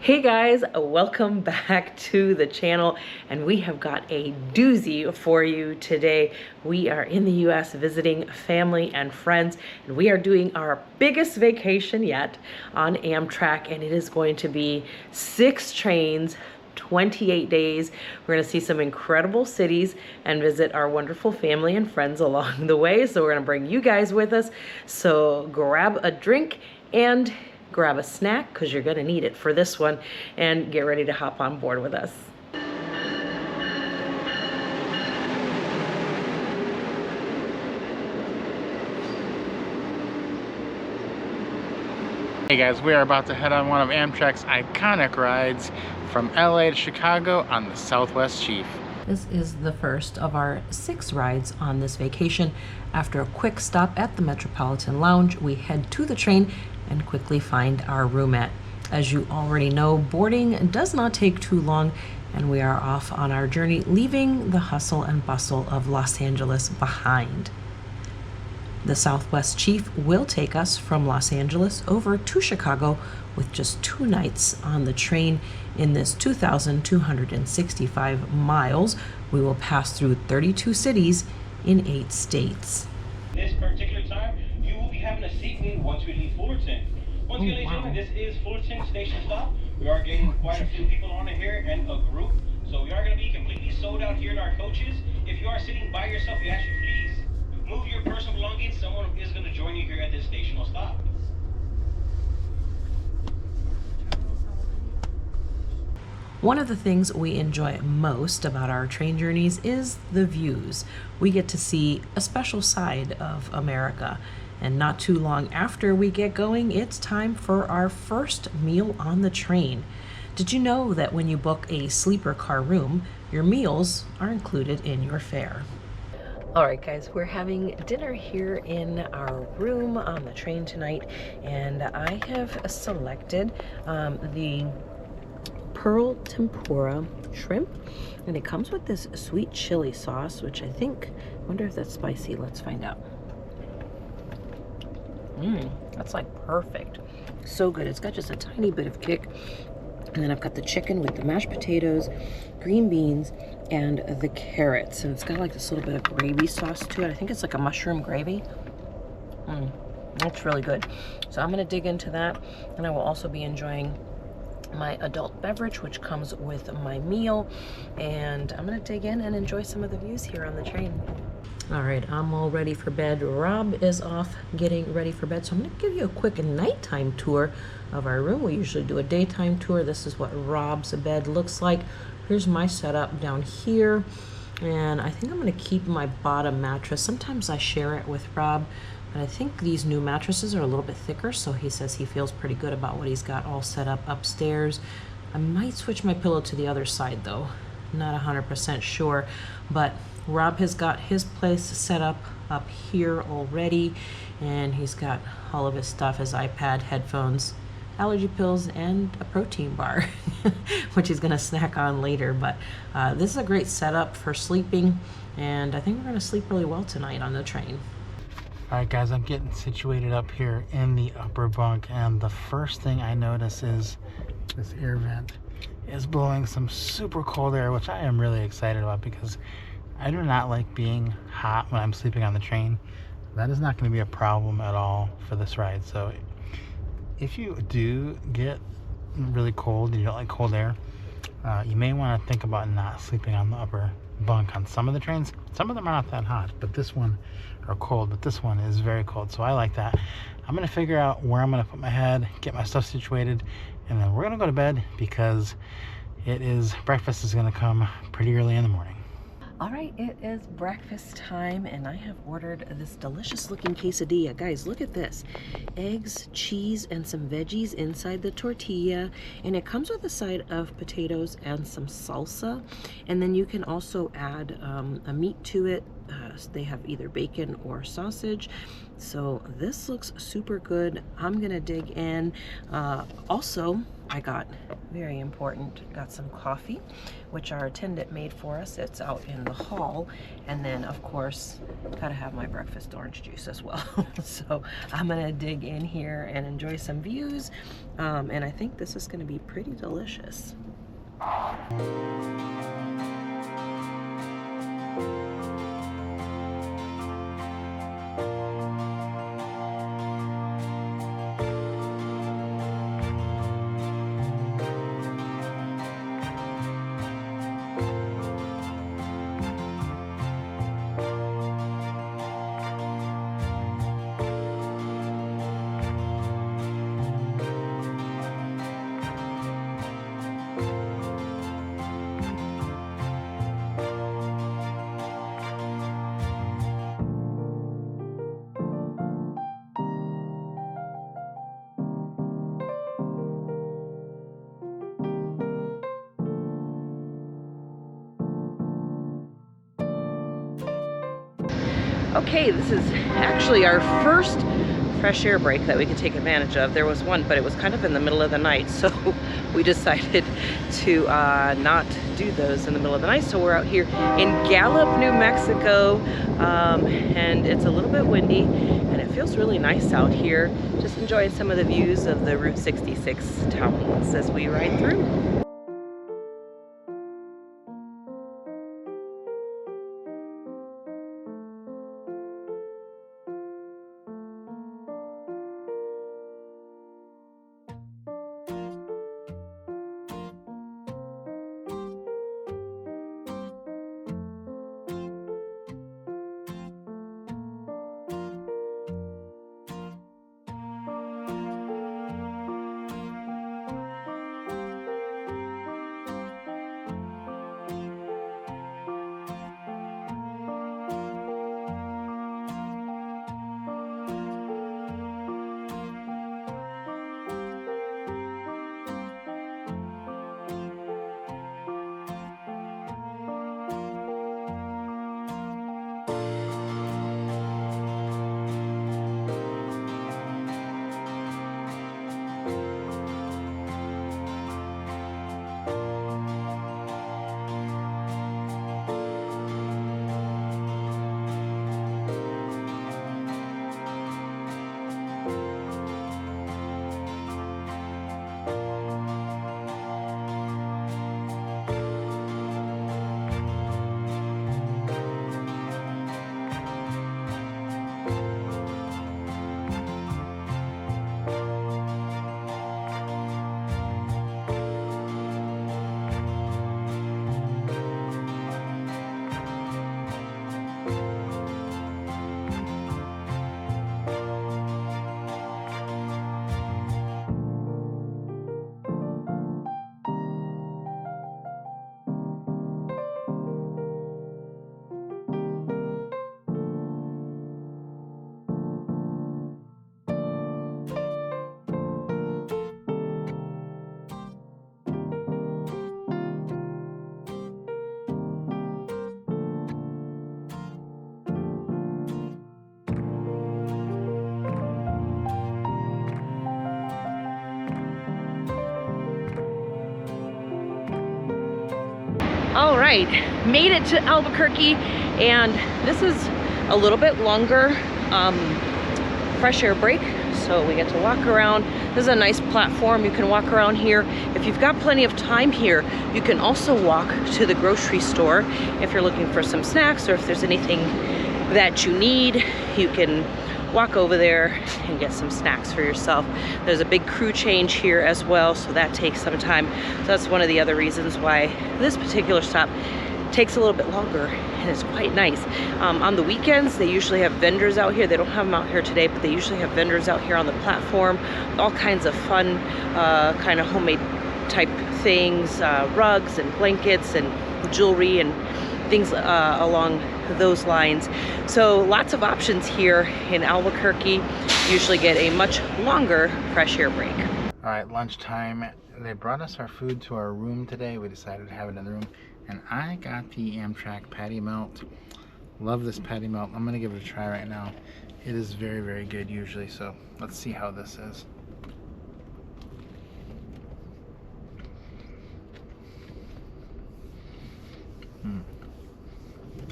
Hey guys, welcome back to the channel, and we have got a doozy for you today. We are in the US visiting family and friends, and we are doing our biggest vacation yet on Amtrak, and it is going to be 6 trains, 28 days. We're going to see some incredible cities and visit our wonderful family and friends along the way. So we're going to bring you guys with us. So grab a drink and grab a snack, because you're going to need it for this one, and get ready to hop on board with us. Hey guys, we are about to head on one of Amtrak's iconic rides from LA to Chicago on the Southwest Chief. This is the first of our 6 rides on this vacation. After a quick stop at the Metropolitan Lounge, we head to the train and quickly find our roomette. As you already know, boarding does not take too long, and we are off on our journey, leaving the hustle and bustle of Los Angeles behind. The Southwest Chief will take us from Los Angeles over to Chicago with just 2 nights on the train. In this 2,265 miles, we will pass through 32 cities in 8 states. This particular time, you will be having a seat in once we leave Fullerton. Once again, ladies and gentlemen, this is Fullerton Station Stop. We are getting quite a few people on it here and a group. So we are going to be completely sold out here in our coaches. If you are sitting by yourself, we ask you please move your personal belongings. Someone is going to join you here at this stational stop. One of the things we enjoy most about our train journeys is the views. We get to see a special side of America. And not too long after we get going, it's time for our first meal on the train. Did you know that when you book a sleeper car room, your meals are included in your fare? All right, guys, we're having dinner here in our room on the train tonight, and I have selected the pearl tempura shrimp, and it comes with this sweet chili sauce, which I wonder if that's spicy. Let's find out. That's like perfect. So good. It's got just a tiny bit of kick. And then I've got the chicken with the mashed potatoes, green beans, and the carrots. And it's got like this little bit of gravy sauce to it. I think it's like a mushroom gravy. That's really good. So I'm going to dig into that. And I will also be enjoying my adult beverage, which comes with my meal. And I'm going to dig in and enjoy some of the views here on the train. All right, I'm all ready for bed. Rob is off getting ready for bed. So I'm going to give you a quick nighttime tour of our room. We usually do a daytime tour. This is what Rob's bed looks like. Here's my setup down here. And I think I'm going to keep my bottom mattress. Sometimes I share it with Rob, but I think these new mattresses are a little bit thicker. So he says he feels pretty good about what he's got all set up upstairs. I might switch my pillow to the other side though. Not 100% sure, but Rob has got his place set up here already, and he's got all of his stuff, his iPad, headphones, allergy pills, and a protein bar, which he's gonna snack on later. But this is a great setup for sleeping, and I think we're gonna sleep really well tonight on the train. All right, guys, I'm getting situated up here in the upper bunk, and the first thing I notice is this air vent is blowing some super cold air, which I am really excited about because I do not like being hot when I'm sleeping on the train. That is not going to be a problem at all for this ride. So if you do get really cold and you don't like cold air, you may want to think about not sleeping on the upper bunk on some of the trains. Some of them are not that hot, but this one are cold, but this one is very cold. So I like that. I'm going to figure out where I'm going to put my head, get my stuff situated, and then we're going to go to bed because breakfast is going to come pretty early in the morning. All right, it is breakfast time, and I have ordered this delicious looking quesadilla. Guys, look at this. Eggs, cheese, and some veggies inside the tortilla, and it comes with a side of potatoes and some salsa, and then you can also add a meat to it. They have either bacon or sausage. So this looks super good. I'm gonna dig in. Also, I got, very important, got some coffee, which our attendant made for us. It's out in the hall. And then, of course, gotta have my breakfast orange juice as well. So I'm gonna dig in here and enjoy some views. And I think this is gonna be pretty delicious. Okay, this is actually our first fresh air break that we could take advantage of. There was one, but it was kind of in the middle of the night, so we decided to not do those in the middle of the night. So we're out here in Gallup, New Mexico, and it's a little bit windy, and it feels really nice out here. Just enjoying some of the views of the Route 66 towns as we ride through. All right, made it to Albuquerque, and this is a little bit longer fresh air break, so we get to walk around. This is a nice platform. You can walk around here. If you've got plenty of time here, you can also walk to the grocery store if you're looking for some snacks, or if there's anything that you need, you can walk over there and get some snacks for yourself. There's a big crew change here as well, so that takes some time. So that's one of the other reasons why this particular stop takes a little bit longer, and it's quite nice. On the weekends, they usually have vendors out here. They don't have them out here today, but they usually have vendors out here on the platform, all kinds of fun kind of homemade type things, rugs and blankets and jewelry and things along those lines. So lots of options here in Albuquerque. Usually get a much longer fresh air break. All right, lunchtime. They brought us our food to our room today. We decided to have it in the room, and I got the Amtrak patty melt. Love this patty melt. I'm gonna give it a try right now. It is very, very good usually, so let's see how this is.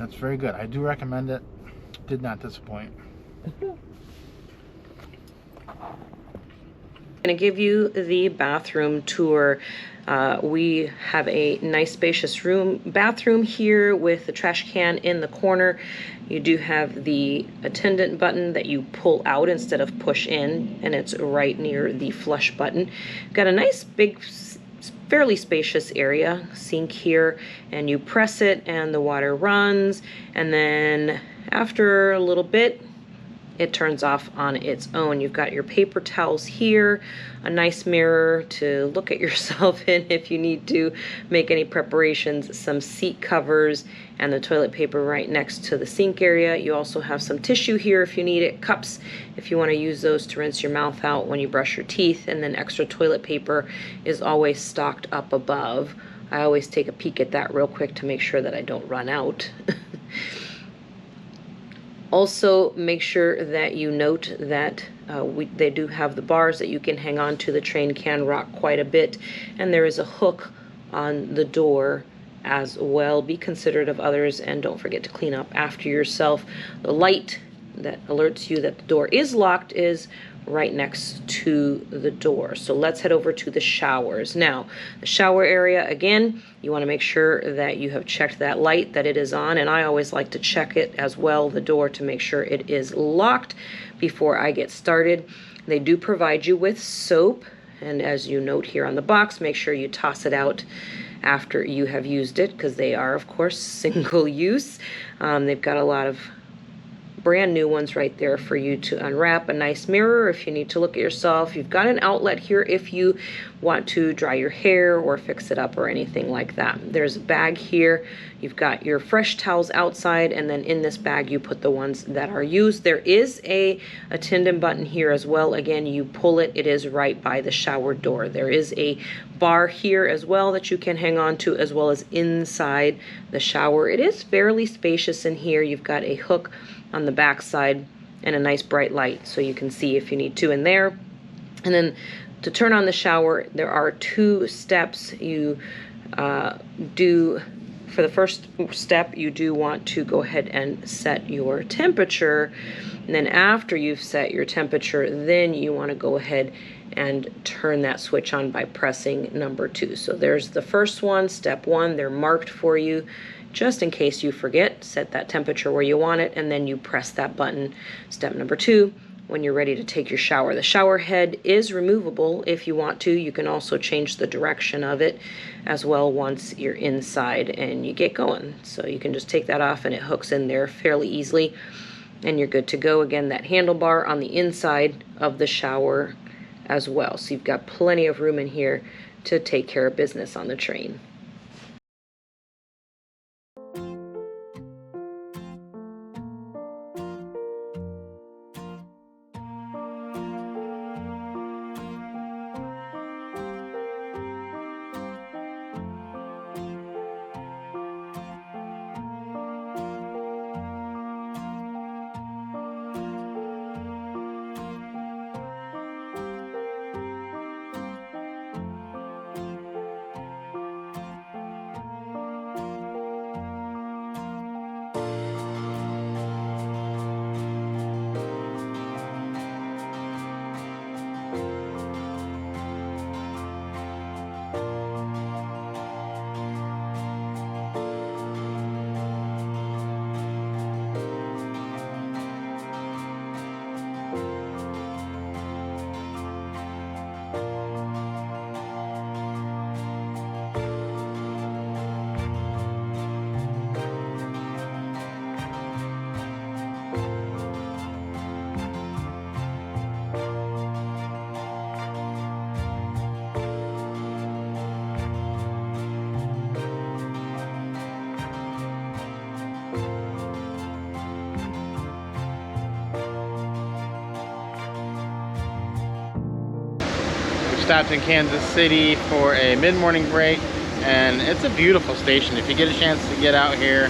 That's very good. I do recommend it. Did not disappoint. I'm going to give you the bathroom tour. We have a nice spacious bathroom here with the trash can in the corner. You do have the attendant button that you pull out instead of push in, and it's right near the flush button. Got a nice big, fairly spacious area, sink here, and you press it and the water runs, and then after a little bit it turns off on its own. You've got your paper towels here, a nice mirror to look at yourself in if you need to make any preparations, some seat covers, and the toilet paper right next to the sink area. You also have some tissue here if you need it, cups if you want to use those to rinse your mouth out when you brush your teeth, and then extra toilet paper is always stocked up above. I always take a peek at that real quick to make sure that I don't run out. Also, make sure that you note that they do have the bars that you can hang on to. The train can rock quite a bit, and there is a hook on the door as well. Be considerate of others, and don't forget to clean up after yourself. The light that alerts you that the door is locked is right next to the door. So let's head over to the showers. Now, the shower area, again, you want to make sure that you have checked that light, that it is on, and I always like to check it as well, the door, to make sure it is locked before I get started. They do provide you with soap, and as you note here on the box, make sure you toss it out after you have used it, because they are, of course, single use. They've got a lot of brand new ones right there for you to unwrap. A nice mirror if you need to look at yourself. You've got an outlet here if you want to dry your hair or fix it up or anything like that. There's a bag here. You've got your fresh towels outside, and then in this bag you put the ones that are used. There is a attendant button here as well. Again, you pull it, it is right by the shower door. There is a bar here as well that you can hang on to, as well as inside the shower. It is fairly spacious in here. You've got a hook on the back side and a nice bright light so you can see if you need to in there. And then to turn on the shower, there are 2 steps. You do, for the first step, you do want to go ahead and set your temperature, and then after you've set your temperature, then you want to go ahead and turn that switch on by pressing number 2. So there's the first one, step 1. They're marked for you just in case you forget. Set that temperature where you want it, and then you press that button. Step number 2, when you're ready to take your shower. The shower head is removable if you want to. You can also change the direction of it as well once you're inside and you get going. So you can just take that off and it hooks in there fairly easily, and you're good to go. Again, that handlebar on the inside of the shower as well. So you've got plenty of room in here to take care of business on the train. Stopped in Kansas City for a mid-morning break, and it's a beautiful station. If you get a chance to get out here,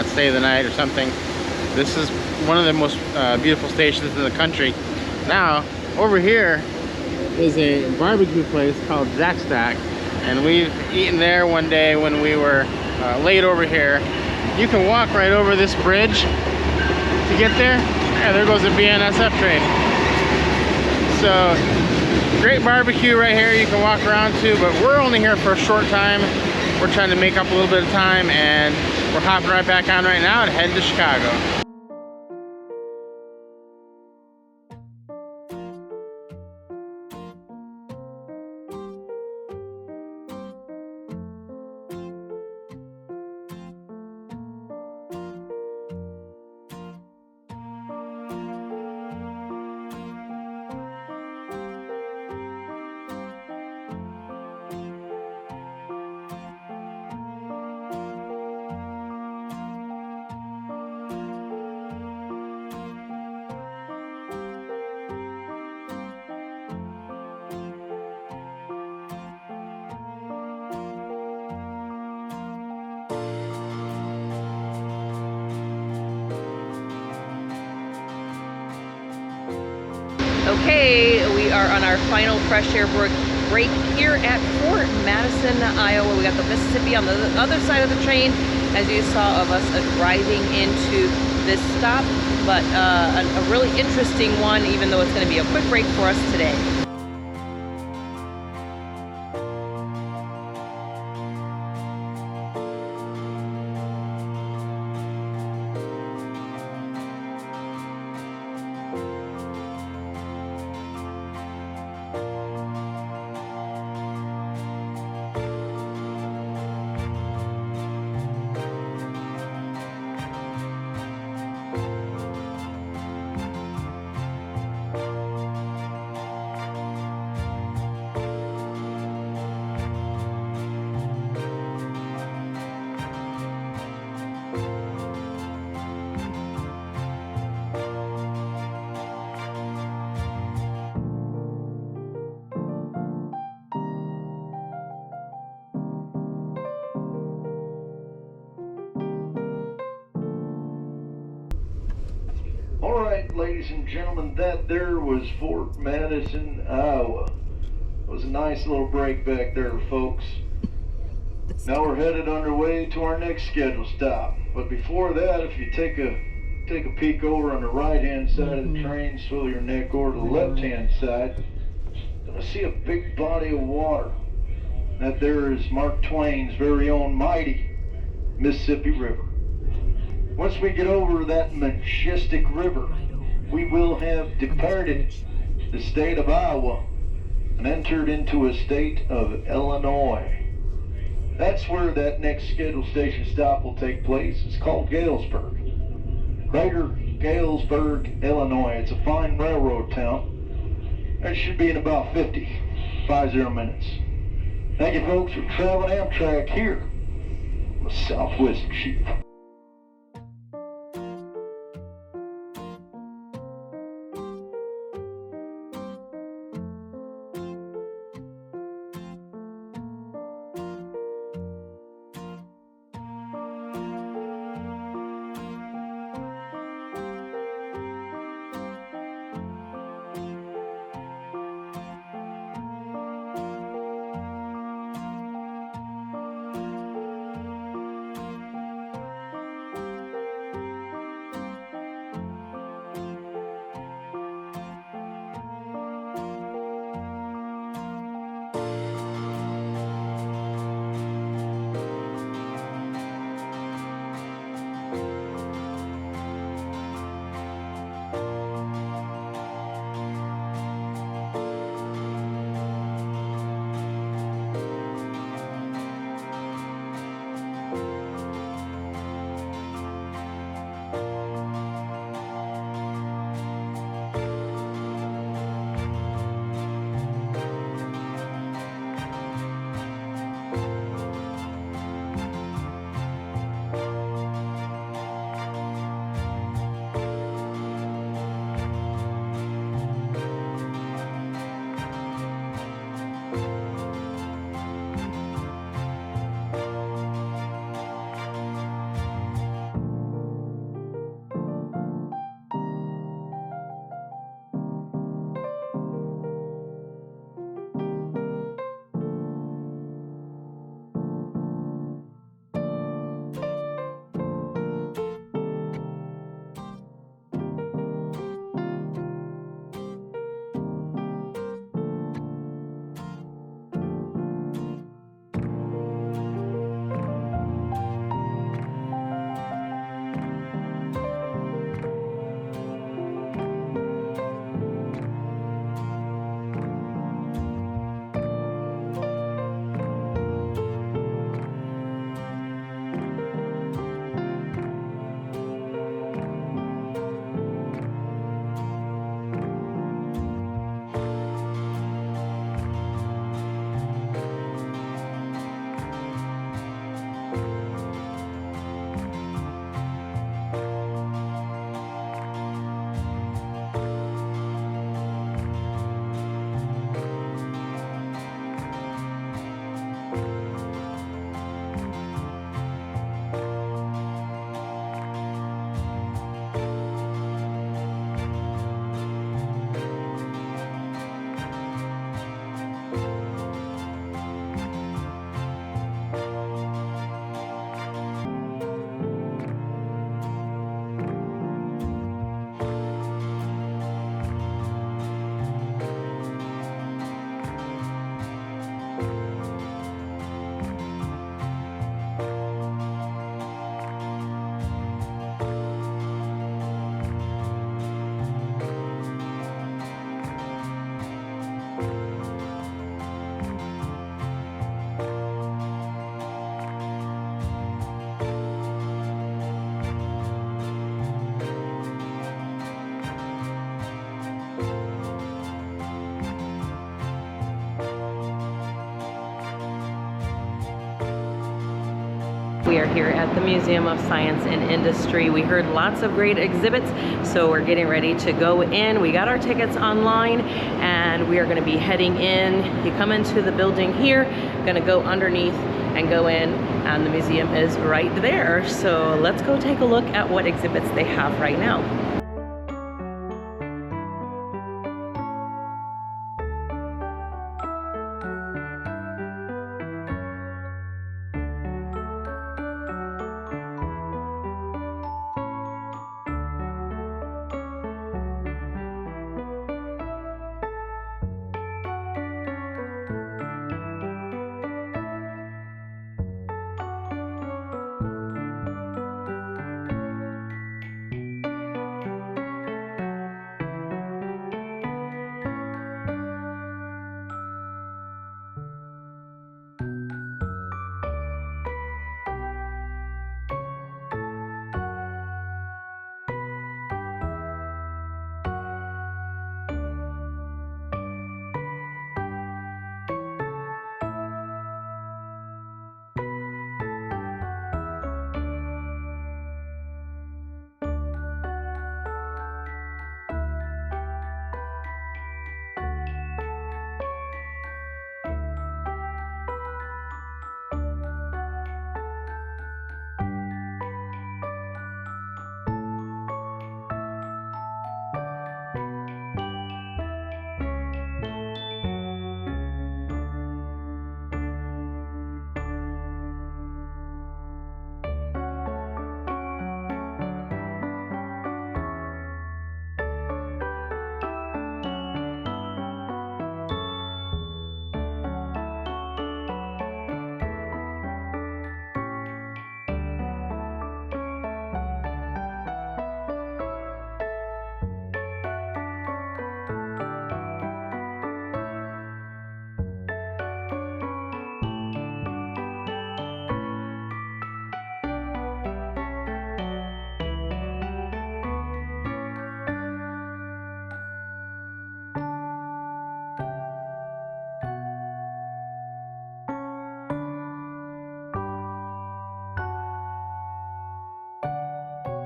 stay the night or something, this is one of the most beautiful stations in the country. Now, over here is a barbecue place called Jack Stack, and we've eaten there one day when we were late over here, you can walk right over this bridge to get there. Yeah, there goes the BNSF train. So great barbecue right here you can walk around to, but we're only here for a short time. We're trying to make up a little bit of time, and we're hopping right back on right now and heading to Chicago. Okay, we are on our final fresh air break here at Fort Madison, Iowa. We got the Mississippi on the other side of the train, as you saw of us driving into this stop, but a really interesting one, even though it's going to be a quick break for us today. All right, ladies and gentlemen, that there was Fort Madison, Iowa. It was a nice little break back there, folks. Now we're headed underway to our next scheduled stop. But before that, if you take a peek over on the right-hand side of the train, swivel your neck over to the left-hand side, you're gonna see a big body of water. That there is Mark Twain's very own mighty Mississippi River. Once we get over that majestic river, we will have departed the state of Iowa and entered into a state of Illinois. That's where that next scheduled station stop will take place. It's called Galesburg. Greater Galesburg, Illinois. It's a fine railroad town. It should be in about 50 minutes. Thank you, folks, for traveling Amtrak here on the Southwest Chief. We are here at the Museum of Science and Industry. We heard lots of great exhibits, so we're getting ready to go in. We got our tickets online and we are going to be heading in. You come into the building here, going to go underneath and go in, and the museum is right there. So let's go take a look at what exhibits they have right now.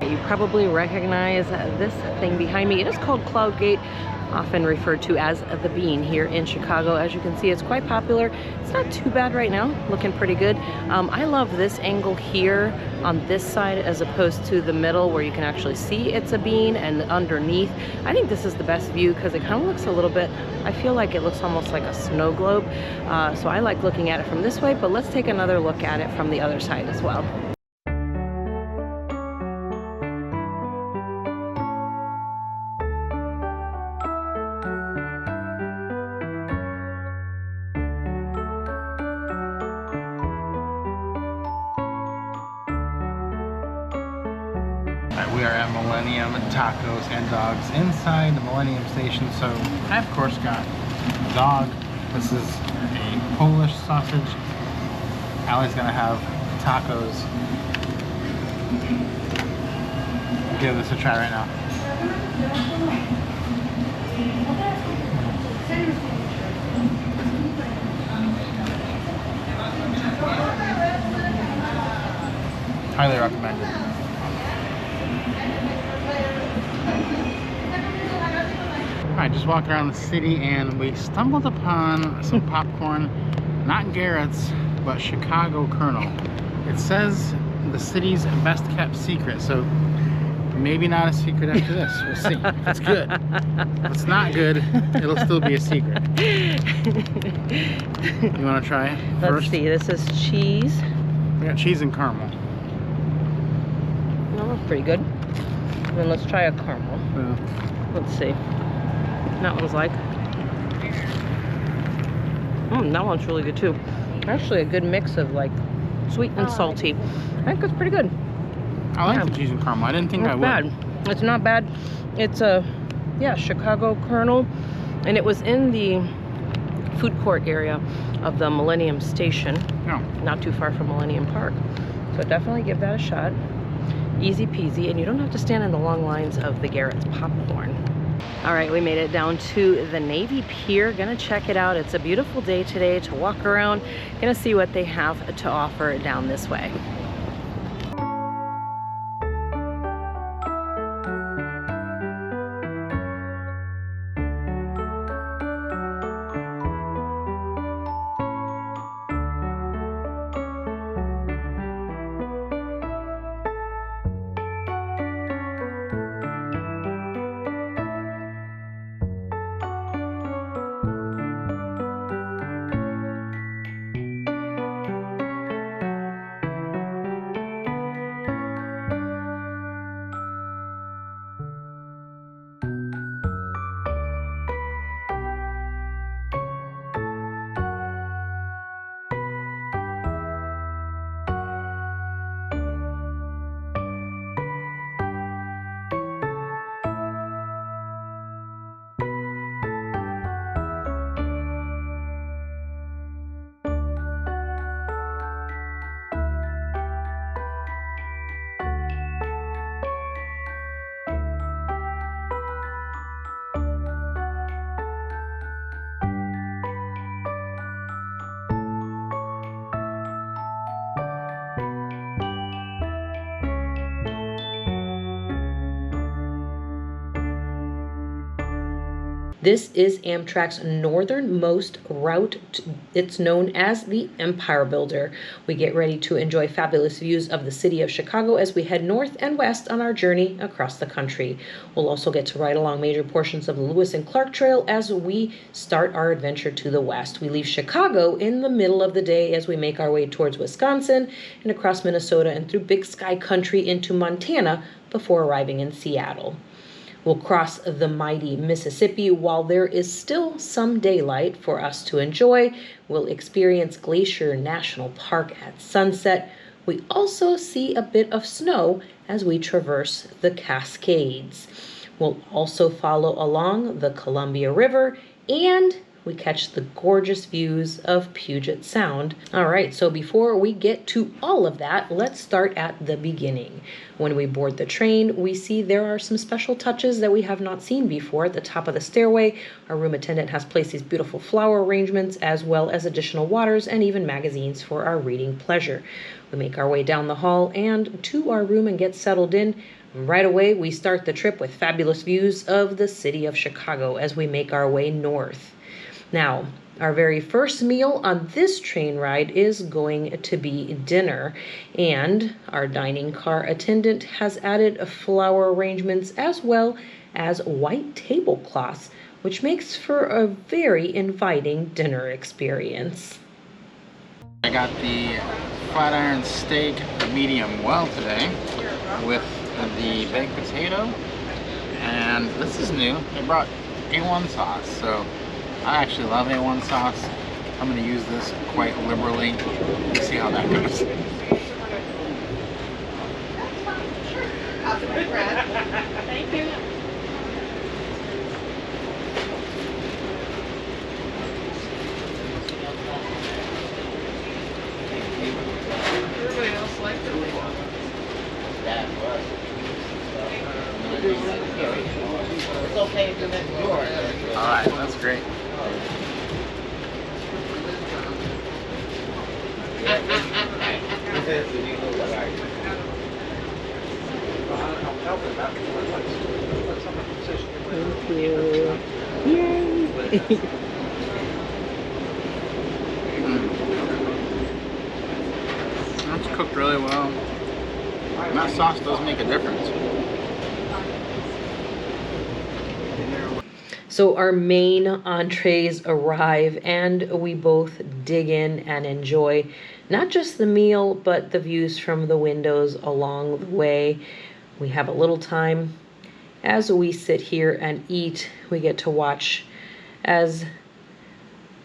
You probably recognize this thing behind me. It is called Cloud Gate, often referred to as the Bean here in Chicago. As you can see, it's quite popular. It's not too bad right now, looking pretty good. I love this angle here on this side as opposed to the middle where you can actually see it's a bean, and underneath. I think this is the best view because it kind of looks a little bit, I feel like it looks almost like a snow globe. So I like looking at it from this way, but let's take another look at it from the other side as well. We are at Millennium Tacos and Dogs inside the Millennium Station. So I of course got a dog. This is a Polish sausage. Allie's gonna have tacos. Give this a try right now. Highly recommended. I just walked around the city and we stumbled upon some popcorn, not Garrett's, but Chicago Colonel. It says the city's best kept secret, so maybe not a secret after this. We'll see. If it's good. If it's not good, it'll still be a secret. You want to try it first? Let's see, this is cheese. We got cheese and caramel. No, that's pretty good. And then let's try a caramel. Let's see. That one's like, that one's really good too. Actually a good mix of like sweet and salty. I think it's pretty good. I like the cheese and caramel. I didn't think I would. Bad. It's not bad. It's a, Chicago Colonel, and it was in the food court area of the Millennium Station. No. Not too far from Millennium Park. So definitely give that a shot. Easy peasy, and you don't have to stand in the long lines of the Garrett's popcorn. All right, we made it down to the Navy Pier. Gonna check it out. It's a beautiful day today to walk around. Gonna see what they have to offer down this way. This is Amtrak's northernmost route. It's known as the Empire Builder. We get ready to enjoy fabulous views of the city of Chicago as we head north and west on our journey across the country. We'll also get to ride along major portions of the Lewis and Clark Trail as we start our adventure to the west. We leave Chicago in the middle of the day as we make our way towards Wisconsin and across Minnesota and through Big Sky Country into Montana before arriving in Seattle. We'll cross the mighty Mississippi while there is still some daylight for us to enjoy. We'll experience Glacier National Park at sunset. We also see a bit of snow as we traverse the Cascades. We'll also follow along the Columbia River, and we catch the gorgeous views of Puget Sound. All right, so before we get to all of that, let's start at the beginning. When we board the train, we see there are some special touches that we have not seen before. At the top of the stairway, our room attendant has placed these beautiful flower arrangements as well as additional waters and even magazines for our reading pleasure. We make our way down the hall and to our room and get settled in. Right away, we start the trip with fabulous views of the city of Chicago as we make our way north. Now, our very first meal on this train ride is going to be dinner, and our dining car attendant has added flower arrangements as well as white tablecloths, which makes for a very inviting dinner experience. I got the flat iron steak medium well today with the baked potato, and this is new. They brought A1 sauce, so I actually love A1 sauce. I'm going to use this quite liberally. Let's see how that goes. Thank you. Everybody else liked it. It's okay if you're next door. Alright, that's great. Thank you. Yay! That's cooked really well. And that sauce does make a difference. So our main entrees arrive and we both dig in and enjoy not just the meal, but the views from the windows along the way. We have a little time as we sit here and eat. We get to watch as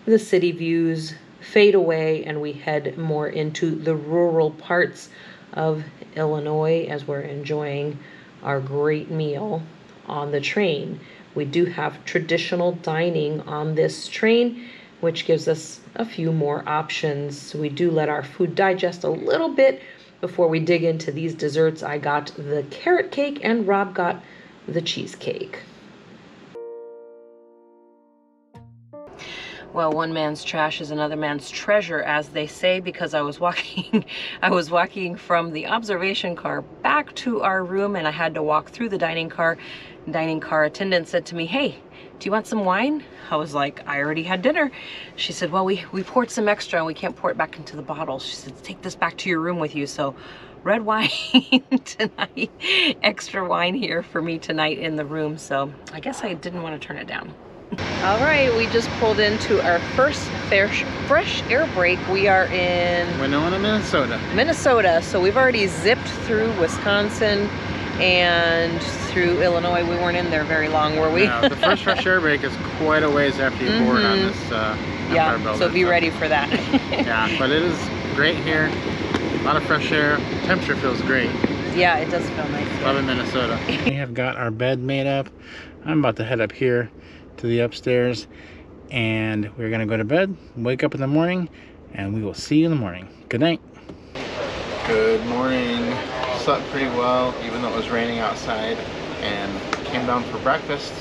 the city views fade away and we head more into the rural parts of Illinois as we're enjoying our great meal on the train. We do have traditional dining on this train, which gives us a few more options. We do let our food digest a little bit before we dig into these desserts. I got the carrot cake and Rob got the cheesecake. Well, one man's trash is another man's treasure, as they say, because I was walking from the observation car back to our room and I had to walk through the dining car. Dining car attendant said to me, "Hey, do you want some wine?" I was like, "I already had dinner." She said, "Well, we poured some extra and we can't pour it back into the bottle." She said, "Take this back to your room with you." So red wine tonight, extra wine here for me tonight in the room. So I guess I didn't want to turn it down. All right, we just pulled into our first fresh air break. We are in Winona, Minnesota. So we've already zipped through Wisconsin and through Illinois. We weren't in there very long, were we? Yeah, the first fresh air break is quite a ways after you board on this Empire Builder. So be ready for that. Yeah, but it is great here. A lot of fresh air. Temperature feels great. Yeah, it does feel nice. Love in Minnesota. We have got our bed made up. I'm about to head up here to the upstairs and we're gonna go to bed, wake up in the morning, and we will see you in the morning. Good night. Good morning. Slept pretty well even though it was raining outside, and came down for breakfast.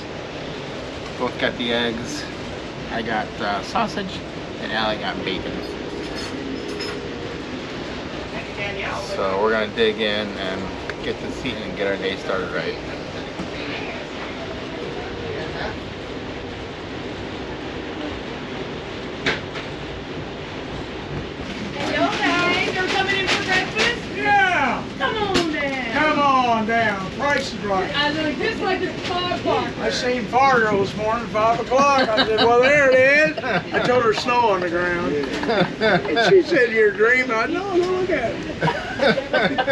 Both got the eggs. I got sausage and Allie got bacon. So we're gonna dig in and get this eaten and get our day started right. Price is Right. I know, just like the dog park. I seen Fargo this morning, 5 o'clock. I said, well, there it is. I told her snow on the ground. And she said, you're dreaming. I know, look at it.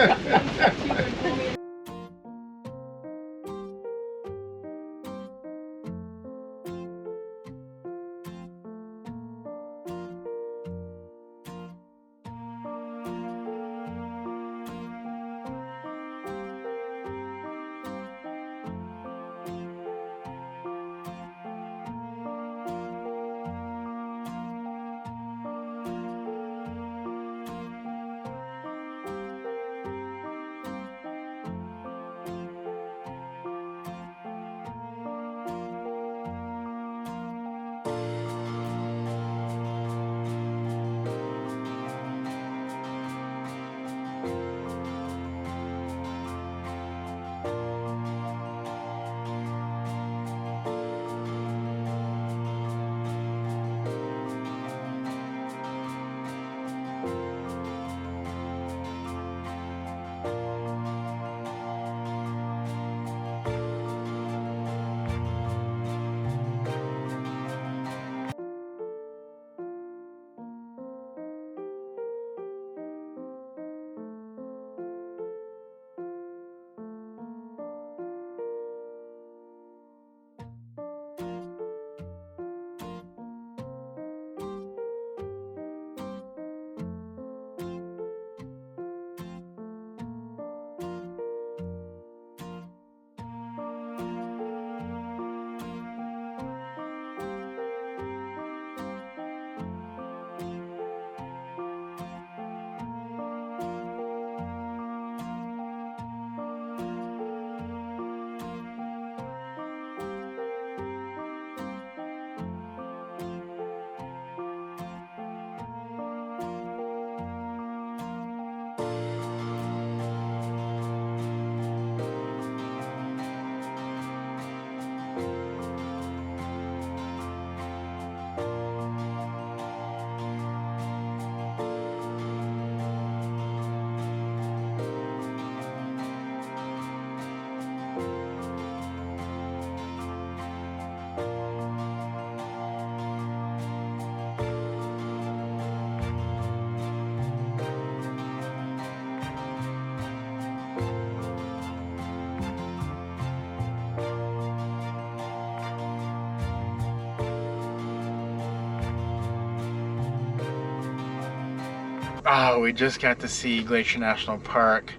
Oh, we just got to see Glacier National Park.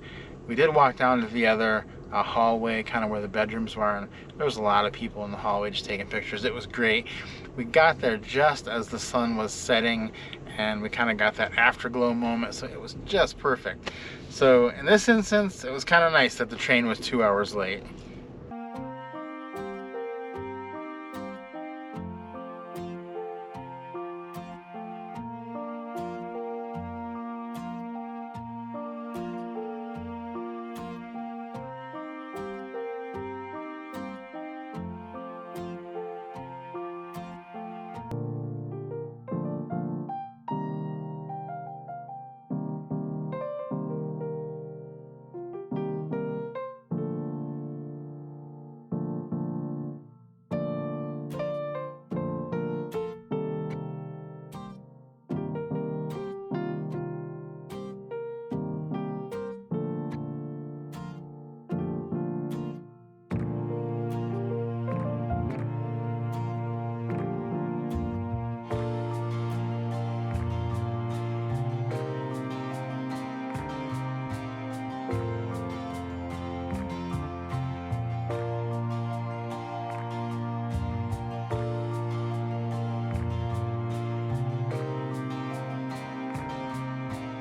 We did walk down to the other hallway, kind of where the bedrooms were, and there was a lot of people in the hallway just taking pictures. It was great. We got there just as the sun was setting, and we kind of got that afterglow moment, so it was just perfect. So in this instance, it was kind of nice that the train was 2 hours late.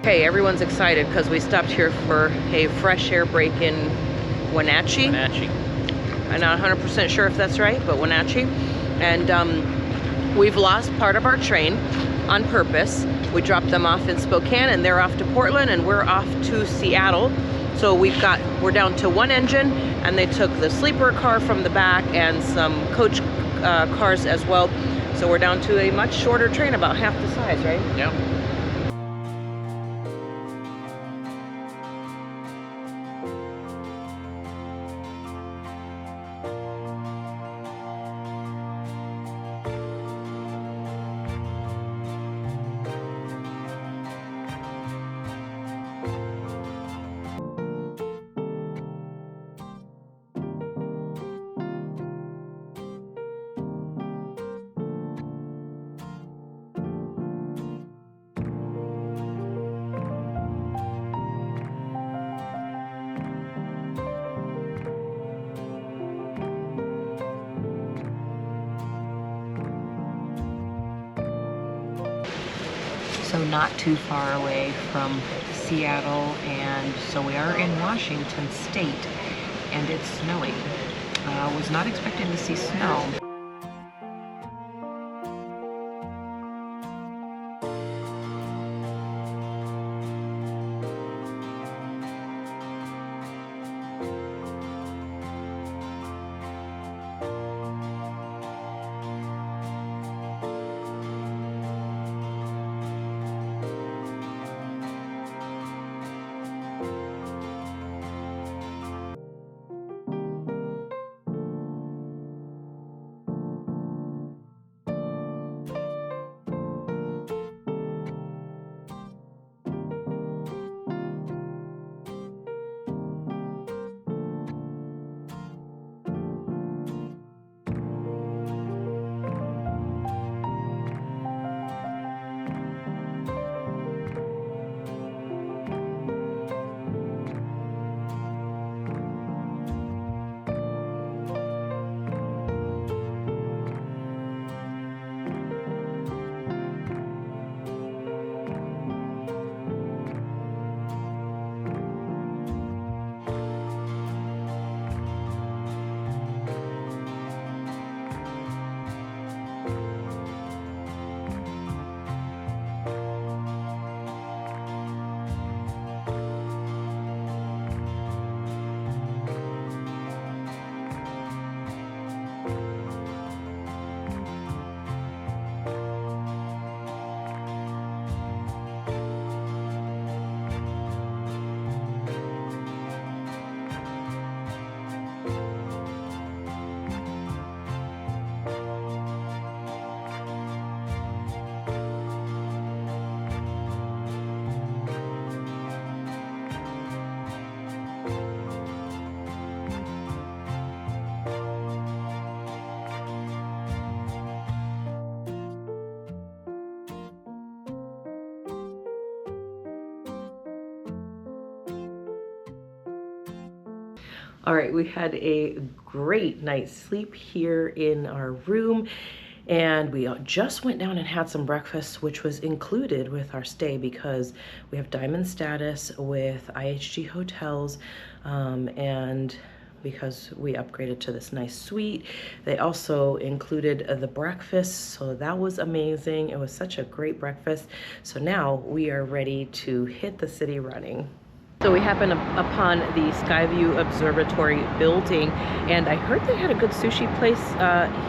Okay, everyone's excited because we stopped here for a fresh air break in Wenatchee. I'm not 100% sure if that's right, but Wenatchee. And we've lost part of our train on purpose. We dropped them off in Spokane and they're off to Portland and we're off to Seattle. So we're down to one engine, and they took the sleeper car from the back and some coach cars as well. So we're down to a much shorter train, about half the size, right? Yep. so not too far away from Seattle, and so we are in Washington State, and it's snowing. Was not expecting to see snow. All right, we had a great night's sleep here in our room, and we just went down and had some breakfast, which was included with our stay because we have diamond status with IHG hotels, and because we upgraded to this nice suite. They also included the breakfast, so that was amazing. It was such a great breakfast. So now we are ready to hit the city running. So we happened upon the Skyview Observatory building, and I heard they had a good sushi place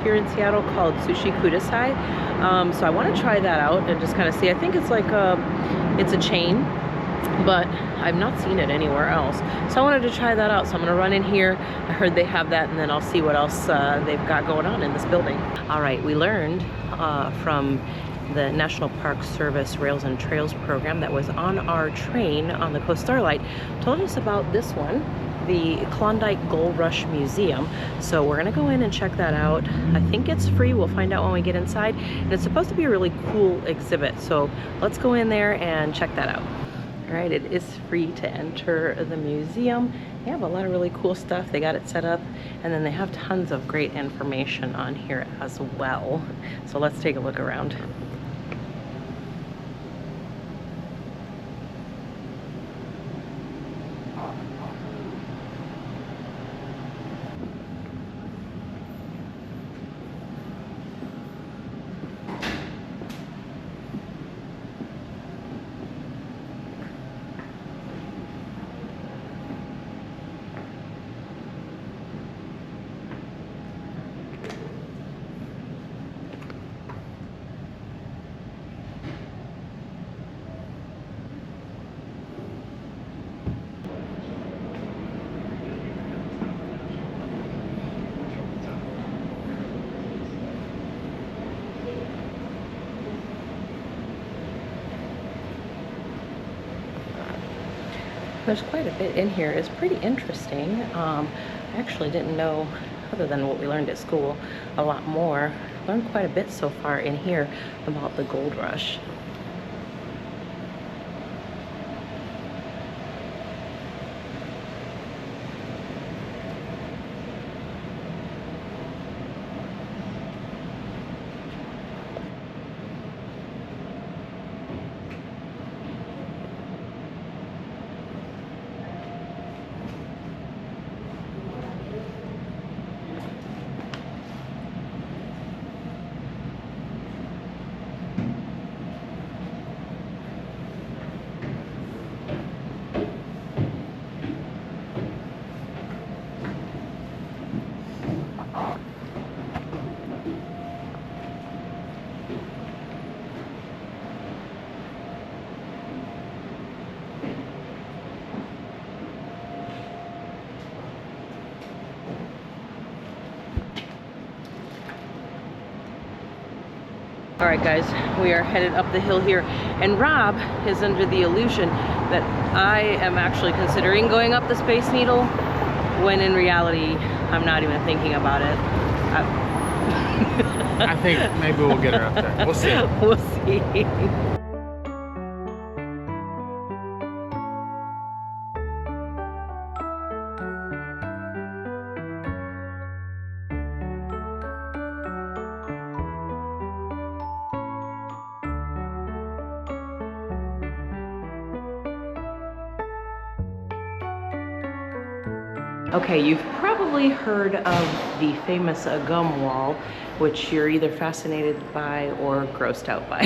here in Seattle called Sushi Kudasai. So I want to try that out and just kind of see. I think it's like it's a chain, but I've not seen it anywhere else. So I wanted to try that out. So I'm gonna run in here. I heard they have that, and then I'll see what else they've got going on in this building. All right, we learned from the National Park Service Rails and Trails program that was on our train on the Coast Starlight, told us about this one, the Klondike Gold Rush Museum. So we're gonna go in and check that out. I think it's free. We'll find out when we get inside. And it's supposed to be a really cool exhibit. So let's go in there and check that out. All right, it is free to enter the museum. They have a lot of really cool stuff. They got it set up, and then they have tons of great information on here as well. So let's take a look around. There's quite a bit in here. It's pretty interesting. I actually didn't know, other than what we learned at school, a lot more. Learned quite a bit so far in here about the gold rush. right, guys, we are headed up the hill here, and Rob is under the illusion that I am actually considering going up the Space Needle, when in reality, I'm not even thinking about it. I think maybe we'll get her up there. We'll see. We'll see. Okay, you've probably heard of the famous gum wall, which you're either fascinated by or grossed out by.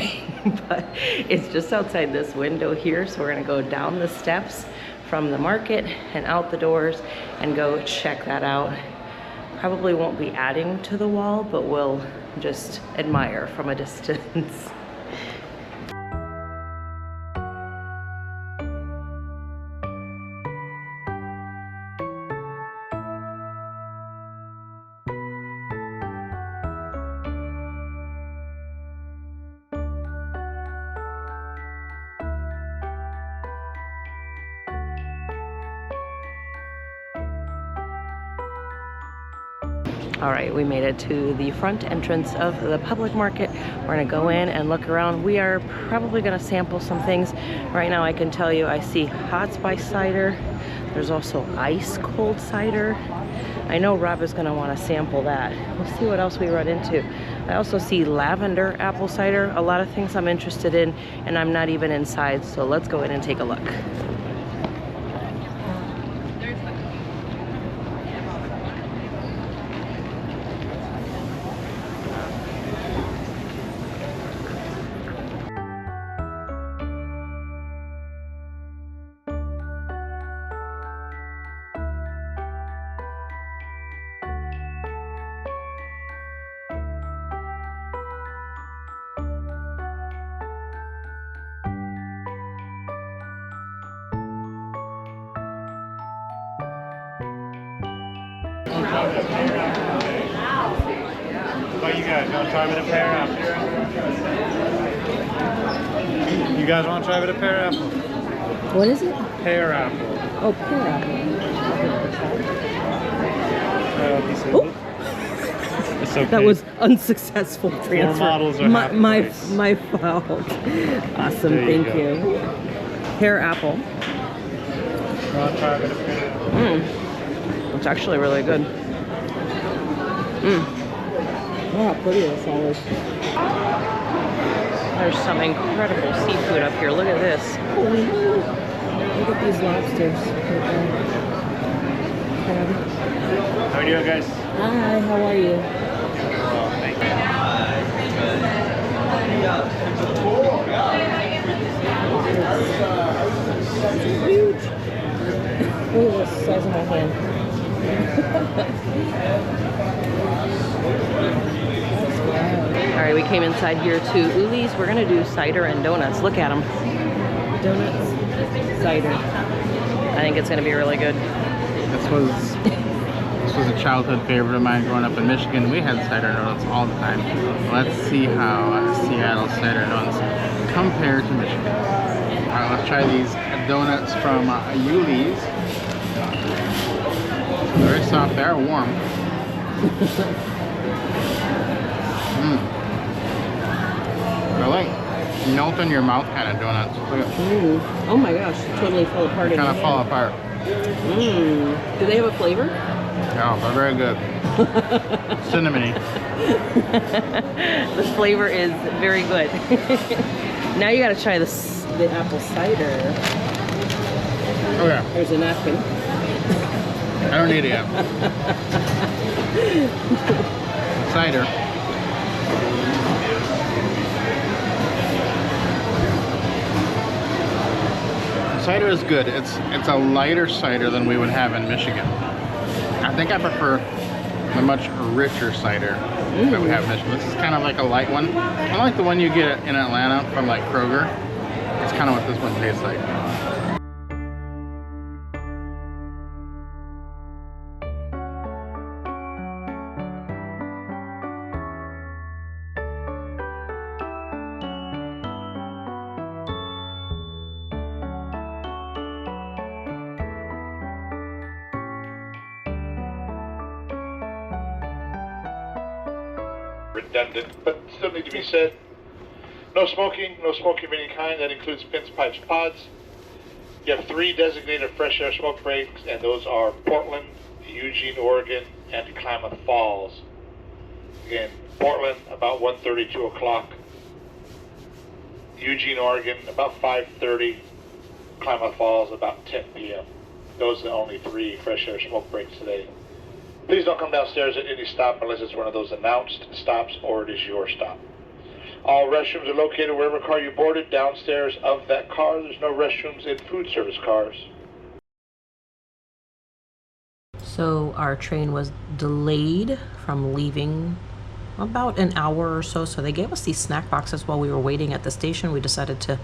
But it's just outside this window here, so we're gonna go down the steps from the market and out the doors and go check that out. Probably won't be adding to the wall, but we'll just admire from a distance. All right, we made it to the front entrance of the public market. We're gonna go in and look around. We are probably gonna sample some things. Right now I can tell you I see hot spice cider. There's also ice cold cider. I know Rob is gonna wanna sample that. We'll see what else we run into. I also see lavender apple cider. A lot of things I'm interested in, and I'm not even inside, so let's go in and take a look. What you guys want to try with a pear apple? You guys want to try with a pear apple? What is it? Pear apple. Oh, pear apple. Oh. It's okay. That was unsuccessful transfer. models are half price. my fault. Awesome, There you thank go. you. Pear apple. You want to try with a pear apple? It's actually really good. Wow, how pretty this all is. There's some incredible seafood up here. Look at this. Holy moly. Look at these lobsters. How are you doing, guys? Hi, how are you? Well, thank you. Huge. Look at the size of my hand. All right, we came inside here to Uli's. We're gonna do cider and donuts. Look at them. Donuts, cider. I think it's gonna be really good. This was a childhood favorite of mine growing up in Michigan. We had cider donuts all the time. Let's see how Seattle cider donuts compare to Michigan. All right, let's try these donuts from Uli's. Very soft. They're warm. They're like melt in your mouth kind of donuts. Look at, Oh my gosh, totally fell apart. kind of fall apart. Do they have a flavor? Yeah, they're very good. Cinnamony. The flavor is very good. Now you gotta try the apple cider. Oh yeah, There's a napkin. I don't need it yet. Cider. Cider is good. It's a lighter cider than we would have in Michigan. I think I prefer the much richer cider that we have in Michigan. This is kind of like a light one. I like the one you get in Atlanta from like Kroger. It's kind of what this one tastes like. redundant, but still need to be said. No smoking of any kind. That includes pins, pipes, pods. You have 3 designated fresh air smoke breaks, and those are Portland, Eugene, Oregon, and Klamath Falls. Again, Portland, about 1:30, 2 o'clock. Eugene, Oregon, about 5:30. Klamath Falls, about 10 p.m. Those are the only 3 fresh air smoke breaks today. Please don't come downstairs at any stop unless it's one of those announced stops or it is your stop. All restrooms are located wherever car you boarded downstairs of that car. There's no restrooms in food service cars. So our train was delayed from leaving about an hour or so. So they gave us these snack boxes while we were waiting at the station. We decided to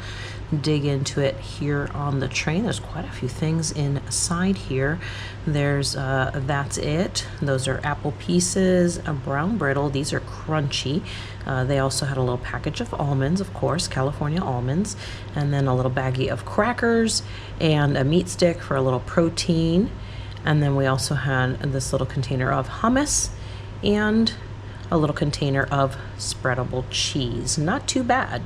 dig into it here on the train. There's quite a few things inside here. There's That's It. Those are apple pieces, a brown brittle. These are crunchy. They also had a little package of almonds, of course, California almonds, and then a little baggie of crackers and a meat stick for a little protein. And then we also had this little container of hummus and a little container of spreadable cheese. Not too bad.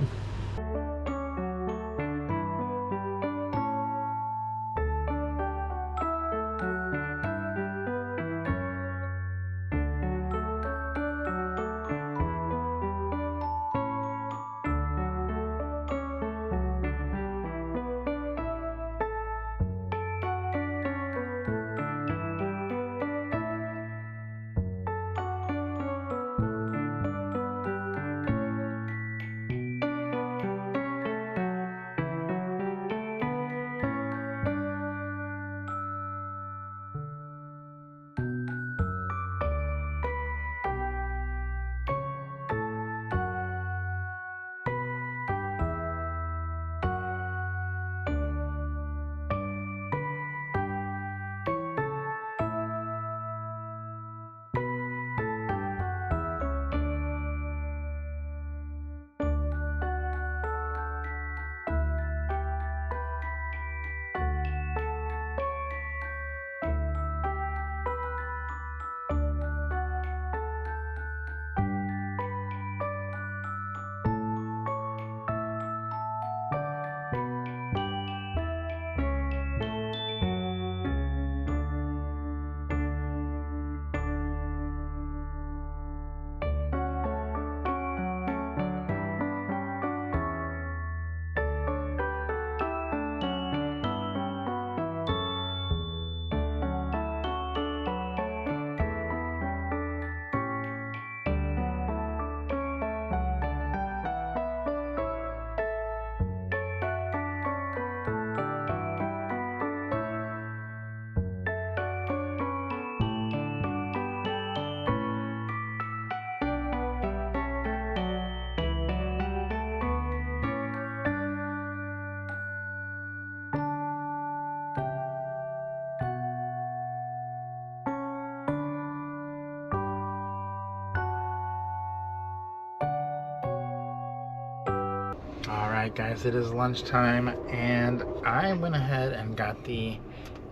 Alright guys, it is lunchtime and I went ahead and got the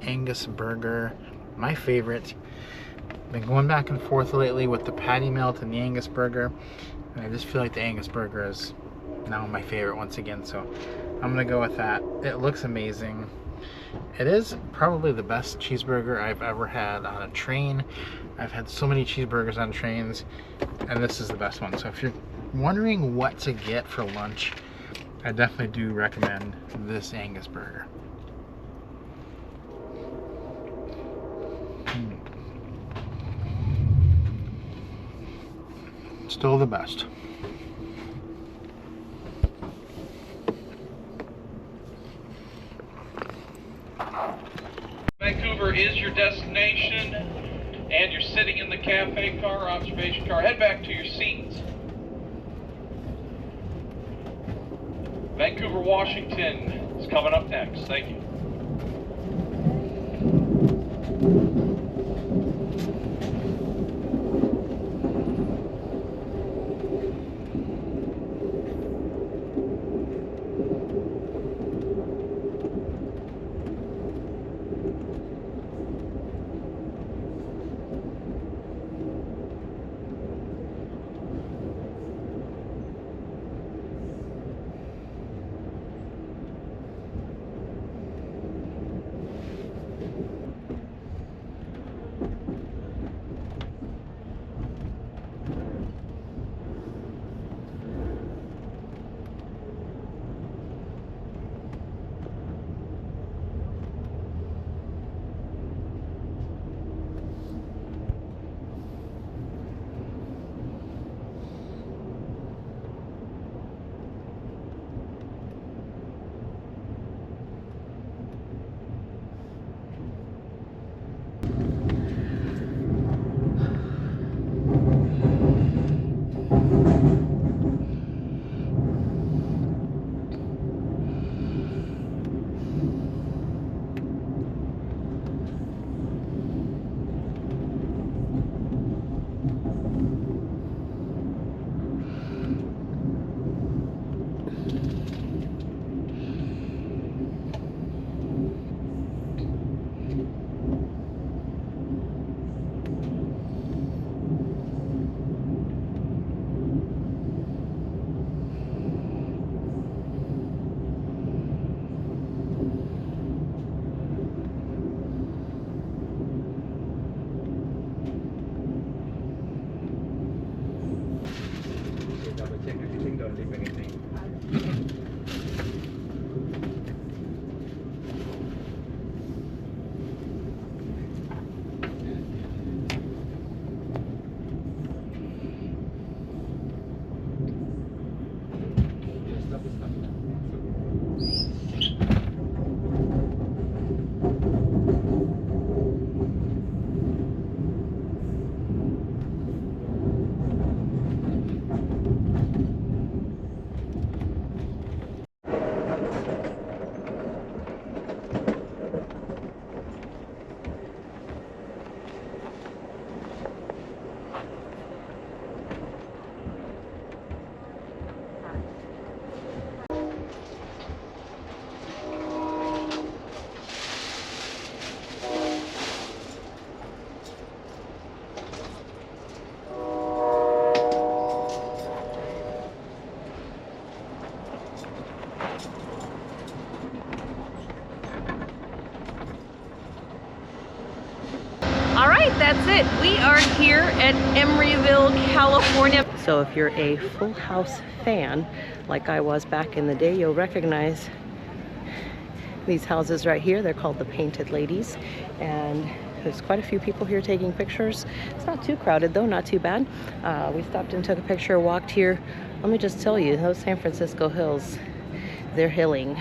Angus burger, my favorite. Been going back and forth lately with the patty melt and the Angus burger, and I just feel like the Angus burger is now my favorite once again, so I'm gonna go with that. It looks amazing. It is probably the best cheeseburger I've ever had on a train. I've had so many cheeseburgers on trains, and this is the best one. So if you're wondering what to get for lunch, I definitely do recommend this Angus burger. Still the best. Vancouver is your destination, and you're sitting in the cafe car, observation car. Head back to your seats. Vancouver, Washington is coming up next. Thank you. All right, that's it. We are here at Emeryville, California. So if you're a Full House fan, like I was back in the day, you'll recognize these houses right here. They're called the Painted Ladies, and there's quite a few people here taking pictures. It's not too crowded though, not too bad. We stopped and took a picture, walked here. Let me just tell you, those San Francisco hills, they're hilling.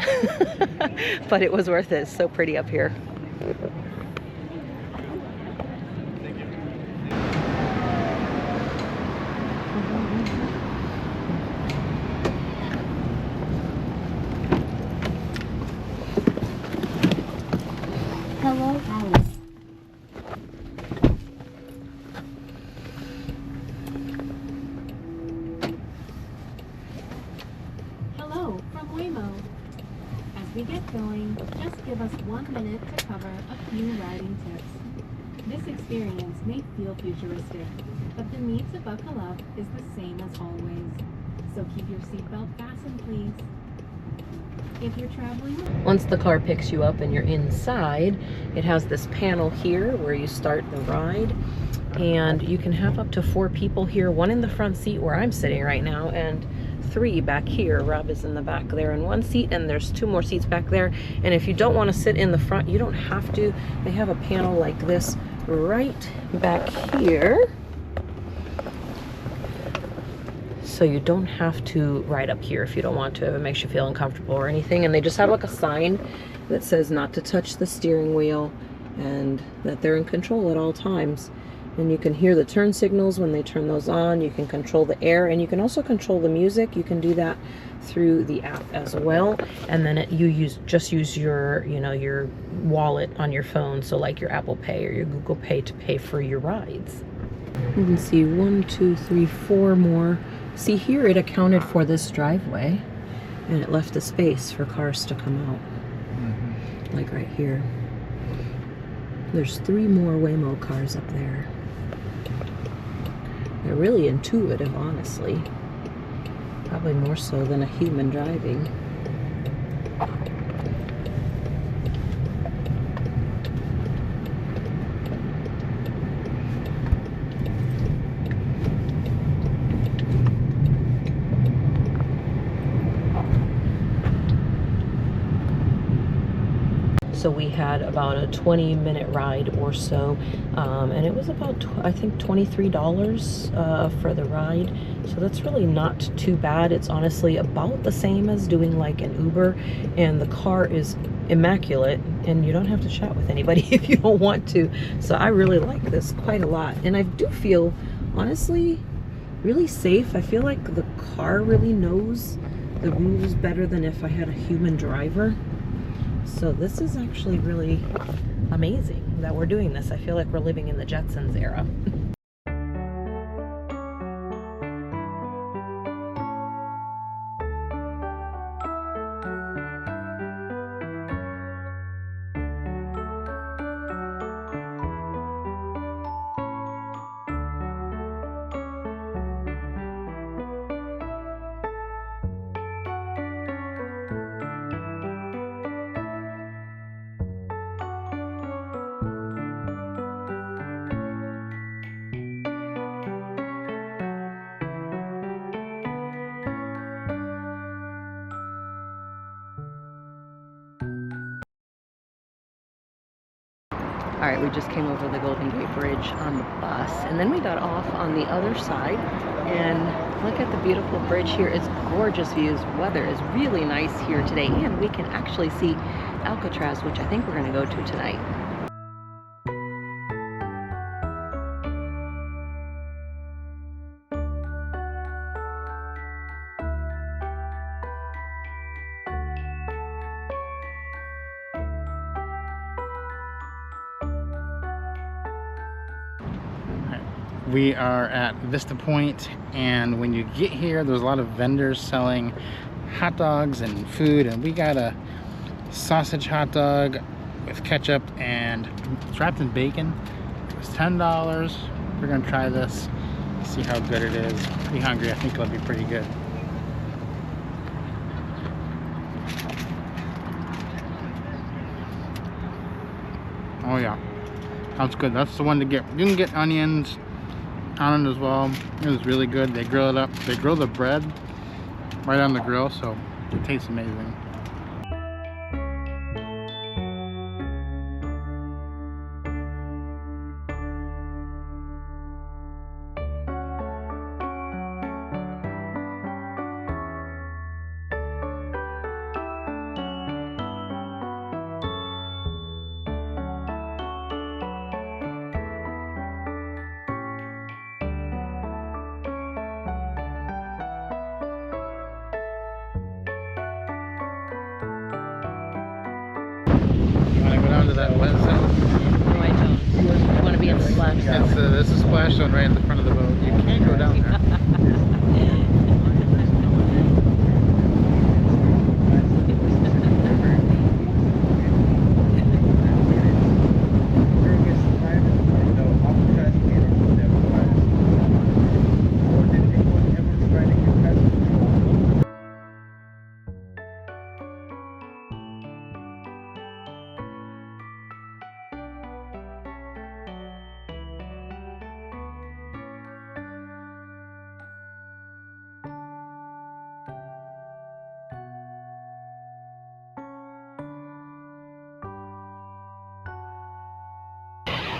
But it was worth it. It's so pretty up here. Hello, Alice. Hello from Waymo. As we get going, just give us 1 minute to cover a few riding tips. This experience may feel futuristic, but the need to buckle up is the same as always. So keep your seatbelt fastened, please. If you're traveling... Once the car picks you up and you're inside, it has this panel here where you start the ride, and you can have up to 4 people here, 1 in the front seat where I'm sitting right now, and 3 back here. Rob is in the back there in 1 seat, and there's 2 more seats back there. And if you don't want to sit in the front, you don't have to. They have a panel like this right back here, so you don't have to ride up here if you don't want to, if it makes you feel uncomfortable or anything. And they just have like a sign that says not to touch the steering wheel and that they're in control at all times. And you can hear the turn signals when they turn those on. You can control the air, and you can also control the music. You can do that through the app as well. And then you just use your, you know, your wallet on your phone, so like your Apple Pay or your Google Pay, to pay for your rides. You can see 1, 2, 3, 4 more. See here, it accounted for this driveway, and it left a space for cars to come out. Like right here. There's 3 more Waymo cars up there. They're really intuitive, honestly. Probably more so than a human driving. So we had about a 20-minute ride or so, and it was about, I think, $23 for the ride. So that's really not too bad. It's honestly about the same as doing like an Uber, and the car is immaculate, and you don't have to chat with anybody if you don't want to. So I really like this quite a lot, and I do feel, honestly, really safe. I feel like the car really knows the rules better than if I had a human driver. So this is actually really amazing that we're doing this. I feel like we're living in the Jetsons era. All right, we just came over the Golden Gate Bridge on the bus, and then we got off on the other side, and look at the beautiful bridge here. It's gorgeous views. Weather is really nice here today, and we can actually see Alcatraz, which I think we're gonna go to tonight. We are at Vista Point, and when you get here, there's a lot of vendors selling hot dogs and food, and we got a sausage hot dog with ketchup and it's wrapped in bacon. It was $10. We're gonna try this, see how good it is. Pretty hungry. I think it'll be pretty good. Oh yeah, That's good. That's the one to get. You can get onions on it as well. It was really good. They grill it up. They grill the bread right on the grill, so it tastes amazing. To that wet zone. No, I don't. I want to be in the splash zone. There's a splash zone right in the front of the boat. You can't go down there.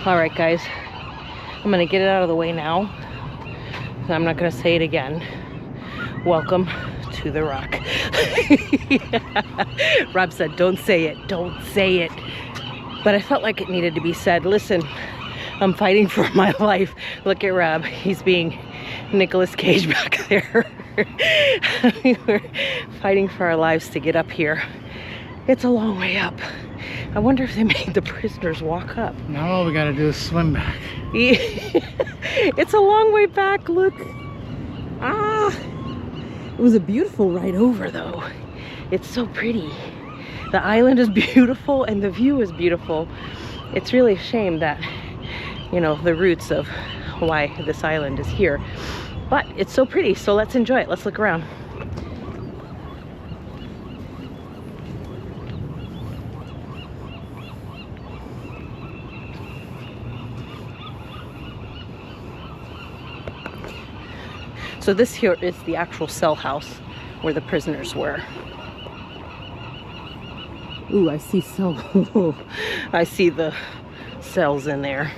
All right, guys, I'm gonna get it out of the way now. I'm not gonna say it again. Welcome to the Rock. Rob said, don't say it, don't say it. But I felt like it needed to be said. Listen, I'm fighting for my life. Look at Rob, he's being Nicolas Cage back there. We're fighting for our lives to get up here. It's a long way up. I wonder if they made the prisoners walk up. Now all we gotta do is swim back. It's a long way back, look. Ah, it was a beautiful ride over though. It's so pretty. The island is beautiful and the view is beautiful. It's really a shame that, you know, the roots of why this island is here. But it's so pretty, so let's enjoy it. Let's look around. So this here is the actual cell house where the prisoners were. Ooh, I see I see the cells in there.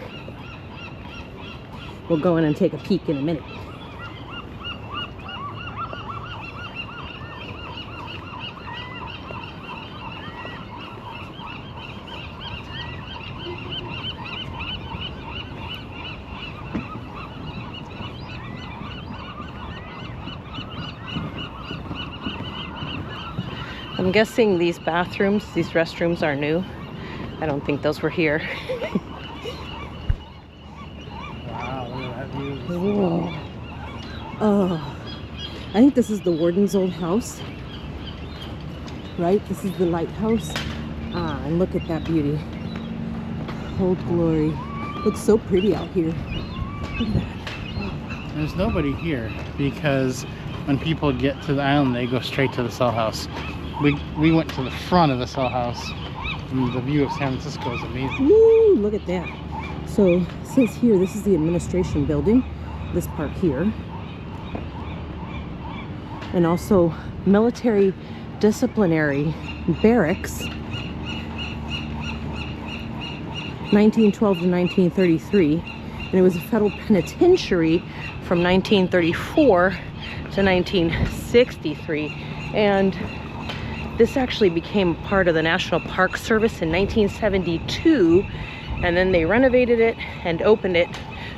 We'll go in and take a peek in a minute. I'm guessing these bathrooms, these restrooms are new. I don't think those were here. Wow, look at that view. Whoa. Oh, I think this is the warden's old house. Right? This is the lighthouse. Ah, and look at that beauty. Old Glory. Looks so pretty out here. Look at that. There's nobody here because when people get to the island, they go straight to the cell house. We went to the front of the cell house, and the view of San Francisco is amazing. Woo, look at that. So it says here, this is the administration building, this part here. And also military disciplinary barracks, 1912 to 1933. And it was a federal penitentiary from 1934 to 1963. And this actually became part of the National Park Service in 1972, and then they renovated it and opened it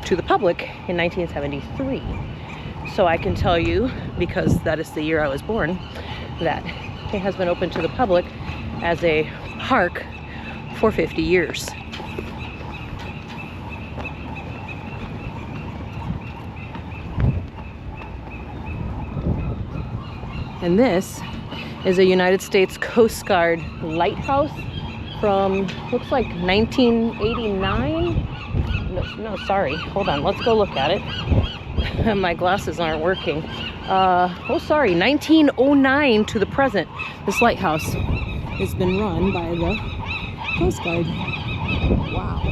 to the public in 1973. So I can tell you, because that is the year I was born, that it has been open to the public as a park for 50 years. And this is a United States Coast Guard lighthouse from, looks like 1989. No, sorry, hold on, let's go look at it. My glasses aren't working. Oh, sorry, 1909 to the present. This lighthouse has been run by the Coast Guard. Wow.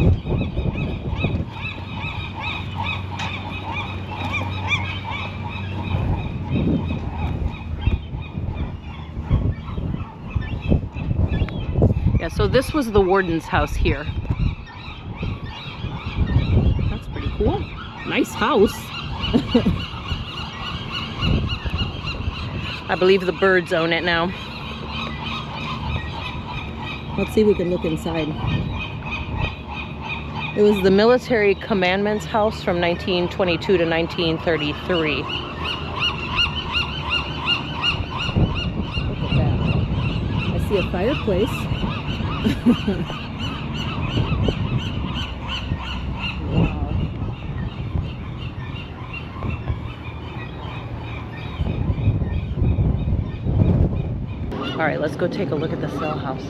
Yeah, so this was the warden's house here. That's pretty cool. Nice house. I believe the birds own it now. Let's see if we can look inside. It was the military commandment's house from 1922 to 1933. Look at that. I see a fireplace. Wow. All right, let's go take a look at the cell house.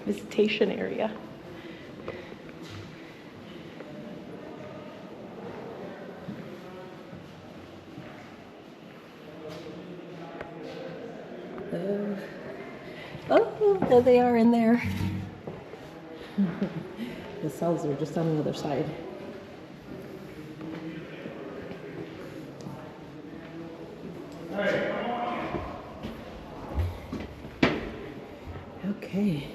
Visitation area. Oh, there they are in there. The cells are just on the other side. Okay.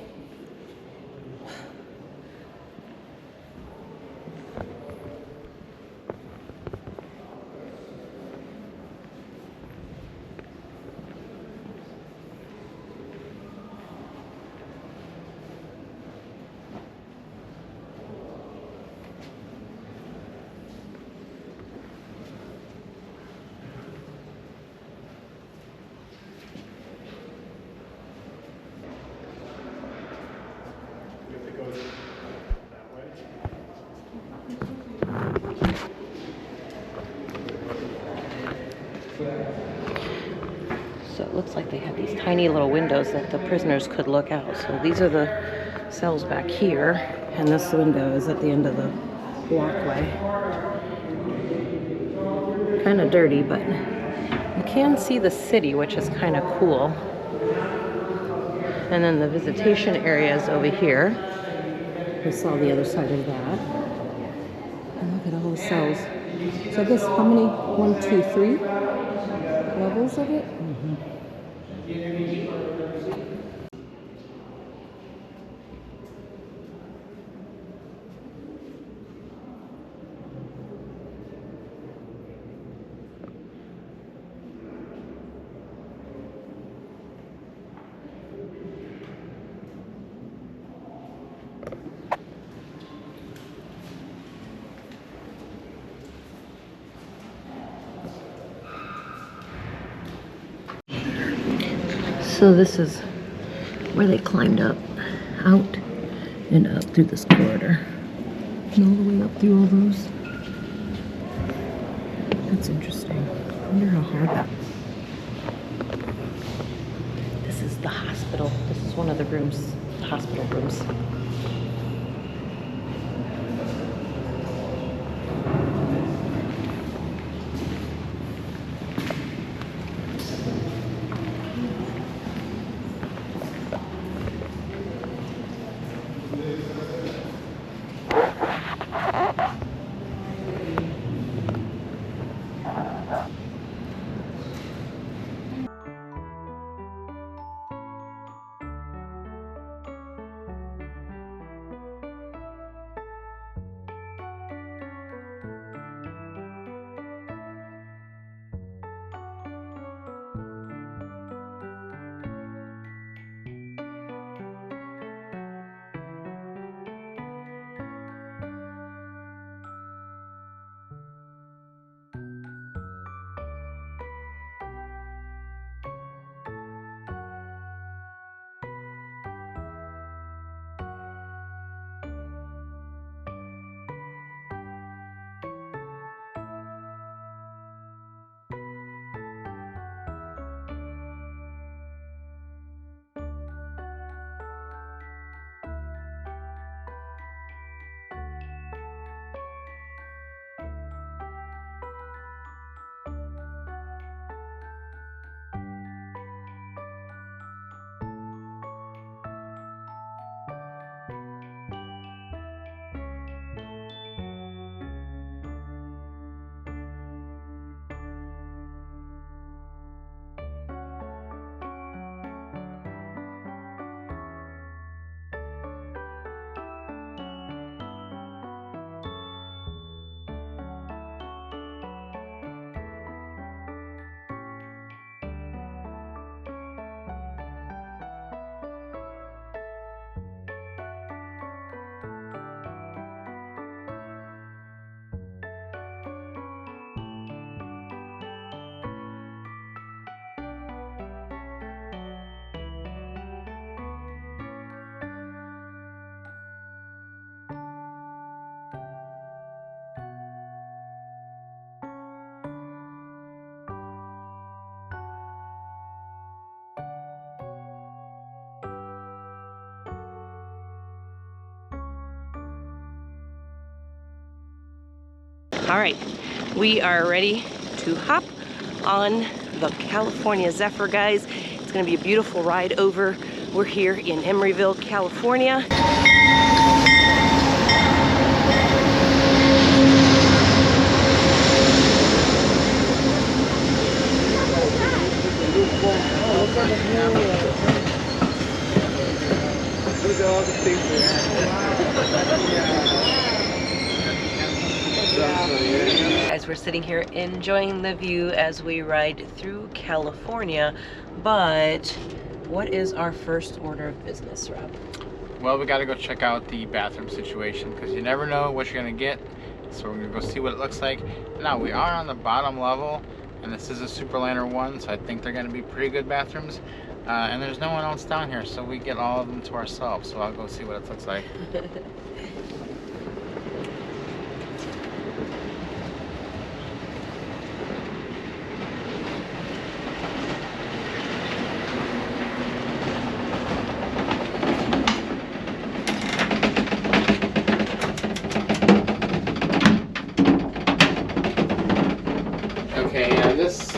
So it looks like they have these tiny little windows that the prisoners could look out. So these are the cells back here, and this window is at the end of the walkway. Kind of dirty, but you can see the city, which is kind of cool. And then the visitation area is over here. We saw the other side of that. And look at all the cells. So I guess how many? 1, 2, 3 levels of it? Mm-hmm. So this is where they climbed up, out, and up through this corridor. And all the way up through all those. That's interesting. I wonder how hard that was. This is the hospital. This is one of the rooms, the hospital rooms. All right, we are ready to hop on the California Zephyr, guys. It's gonna be a beautiful ride over. We're here in Emeryville, California. Guys, we're sitting here enjoying the view as we ride through California, but what is our first order of business, Rob? Well, we got to go check out the bathroom situation because you never know what you're going to get. So we're going to go see what it looks like. Now, we are on the bottom level, and this is a Superliner 1, so I think they're going to be pretty good bathrooms. And there's no one else down here, so we get all of them to ourselves. So I'll go see what it looks like.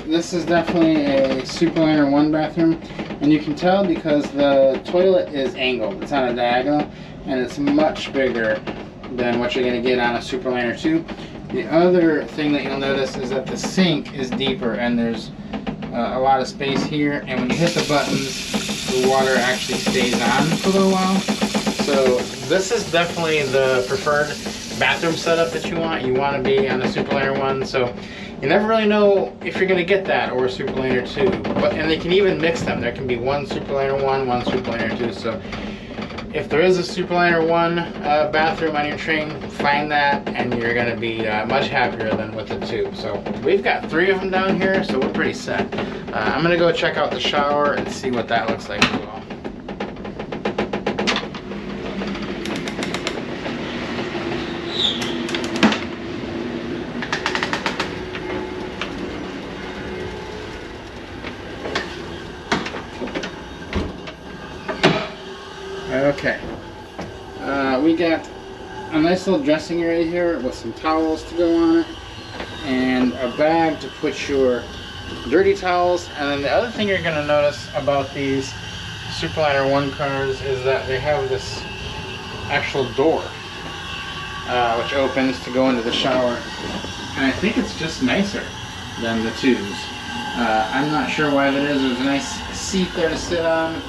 This is definitely a Superliner 1 bathroom, and you can tell because the toilet is angled. It's on a diagonal, and it's much bigger than what you're going to get on a Superliner 2. The other thing that you'll notice is that the sink is deeper, and there's a lot of space here, and when you hit the buttons, the water actually stays on for a little while. So this is definitely the preferred bathroom setup that you want. You want to be on a Superliner 1, so you never really know if you're going to get that or a Superliner 2. And they can even mix them. There can be one Superliner 1, one Superliner 2. So if there is a Superliner 1 bathroom on your train, find that and you're going to be much happier than with the 2. So we've got 3 of them down here, so we're pretty set. I'm going to go check out the shower and see what that looks like as well. Okay, we got a nice little dressing area here with some towels to go on it and a bag to put your dirty towels. And then the other thing you're going to notice about these Superliner 1 cars is that they have this actual door which opens to go into the shower, and I think it's just nicer than the 2s. I'm not sure why that is. There's a nice seat there to sit on.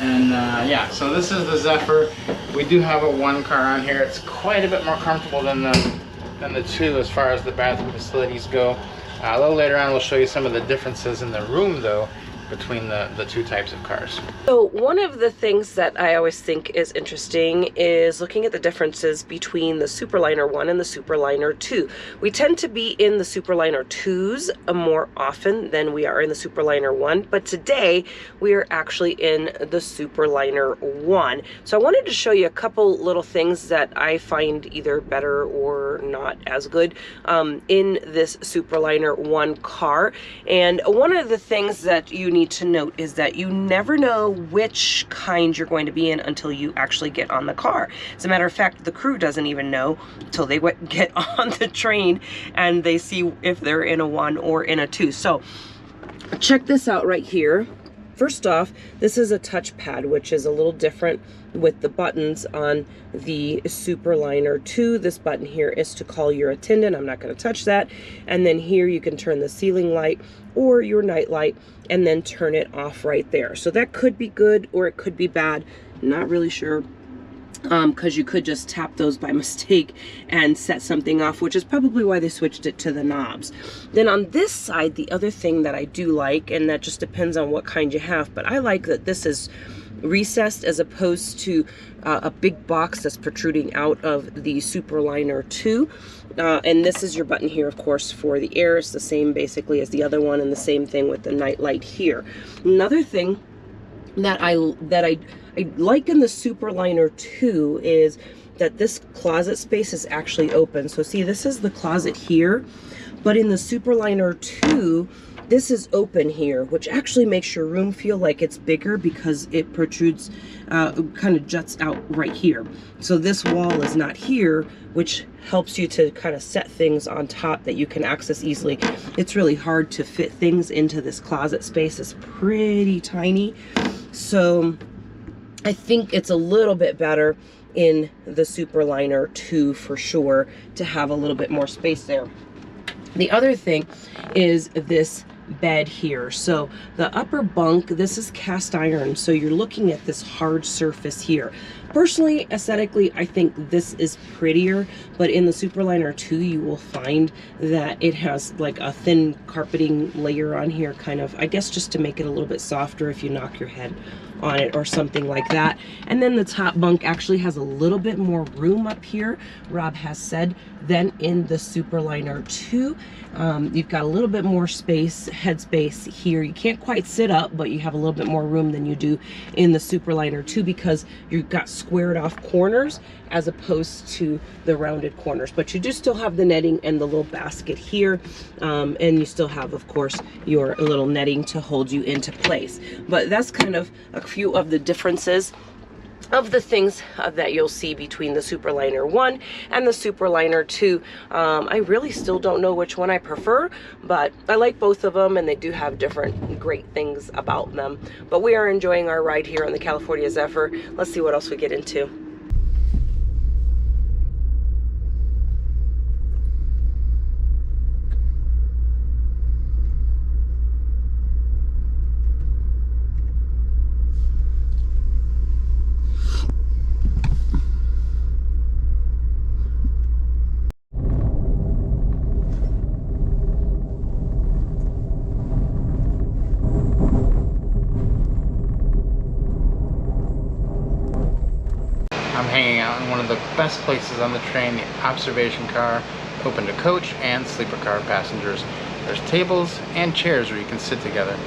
And yeah, so this is the Zephyr. We do have a 1 car on here. It's quite a bit more comfortable than the 2 as far as the bathroom facilities go. A little later on, we'll show you some of the differences in the room, though, between the 2 types of cars. So one of the things that I always think is interesting is looking at the differences between the Superliner 1 and the Superliner 2. We tend to be in the Superliner 2s more often than we are in the Superliner 1, but today we are actually in the Superliner 1. So I wanted to show you a couple little things that I find either better or not as good in this Superliner 1 car. And one of the things that you need to note is that you never know which kind you're going to be in until you actually get on the car. As a matter of fact, the crew doesn't even know until they get on the train and they see if they're in a 1 or in a 2. So check this out right here. First off, this is a touchpad, which is a little different with the buttons on the Superliner 2. This button here is to call your attendant. I'm not going to touch that. And then here you can turn the ceiling light or your night light and then turn it off right there. So that could be good or it could be bad. Not really sure, because you could just tap those by mistake and set something off, which is probably why they switched it to the knobs. Then on this side, the other thing that I do like, and that just depends on what kind you have, but I like that this is recessed as opposed to a big box that's protruding out of the Superliner 2. And this is your button here, of course, for the air. It's the same basically as the other one, and the same thing with the night light here. Another thing that I like in the Superliner 2 is that this closet space is actually open. So see, this is the closet here, but in the Superliner 2, this is open here, which actually makes your room feel like it's bigger because it protrudes, kind of juts out right here. So this wall is not here, which helps you to kind of set things on top that you can access easily. It's really hard to fit things into this closet space. It's pretty tiny. So I think it's a little bit better in the Superliner 2 for sure to have a little bit more space there. The other thing is this bed here. So the upper bunk, this is cast iron, so you're looking at this hard surface here. Personally, aesthetically, I think this is prettier, but in the Superliner 2, you will find that it has like a thin carpeting layer on here, kind of, I guess just to make it a little bit softer if you knock your head on it or something like that. And then the top bunk actually has a little bit more room up here, Rob has said, than in the Superliner 2. You've got a little bit more space, headspace here. You can't quite sit up, but you have a little bit more room than you do in the Superliner 2 because you've got squared off corners as opposed to the rounded corners. But you do still have the netting and the little basket here, and you still have, of course, your little netting to hold you into place. But that's kind of a few of the differences of the things that you'll see between the Superliner 1 and the Superliner 2. I really still don't know which one I prefer, but I like both of them and they do have different great things about them. But we are enjoying our ride here on the California Zephyr. Let's see what else we get into. I'm hanging out in one of the best places on the train, the observation car, open to coach and sleeper car passengers. There's tables and chairs where you can sit together.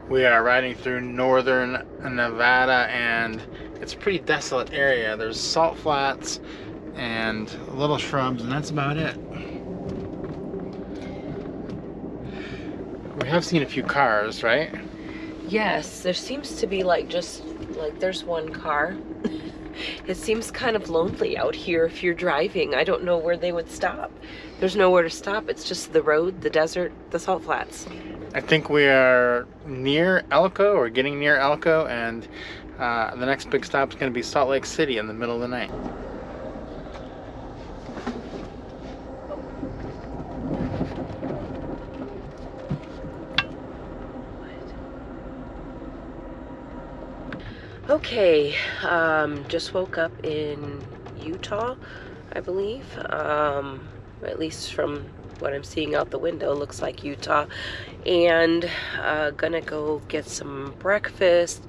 We are riding through northern Nevada and it's a pretty desolate area. There's salt flats and little shrubs and that's about it. We have seen a few cars, right? Yes, there seems to be there's one car. It seems kind of lonely out here if you're driving. I don't know where they would stop. There's nowhere to stop. It's just the road, the desert, the salt flats. I think we are near Elko or getting near Elko, and the next big stop is going to be Salt Lake City in the middle of the night. Okay, just woke up in Utah, I believe. At least from what I'm seeing out the window, looks like Utah. And gonna go get some breakfast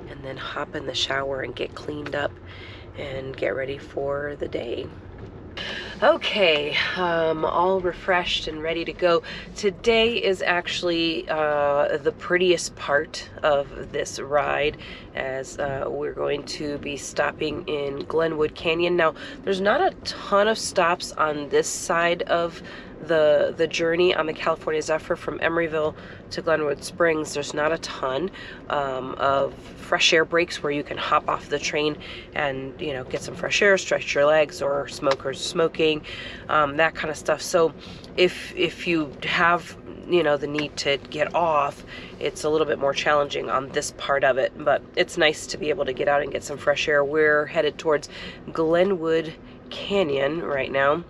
and then hop in the shower and get cleaned up and get ready for the day. Okay, all refreshed and ready to go. Today is actually the prettiest part of this ride, as we're going to be stopping in Glenwood Canyon. Now, there's not a ton of stops on this side of the journey on the California Zephyr from Emeryville to Glenwood Springs. There's not a ton of fresh air breaks where you can hop off the train and, you know, get some fresh air, stretch your legs, or smokers smoking, that kind of stuff. So if you have, you know, the need to get off, it's a little bit more challenging on this part of it, but it's nice to be able to get out and get some fresh air. We're headed towards Glenwood Canyon right now.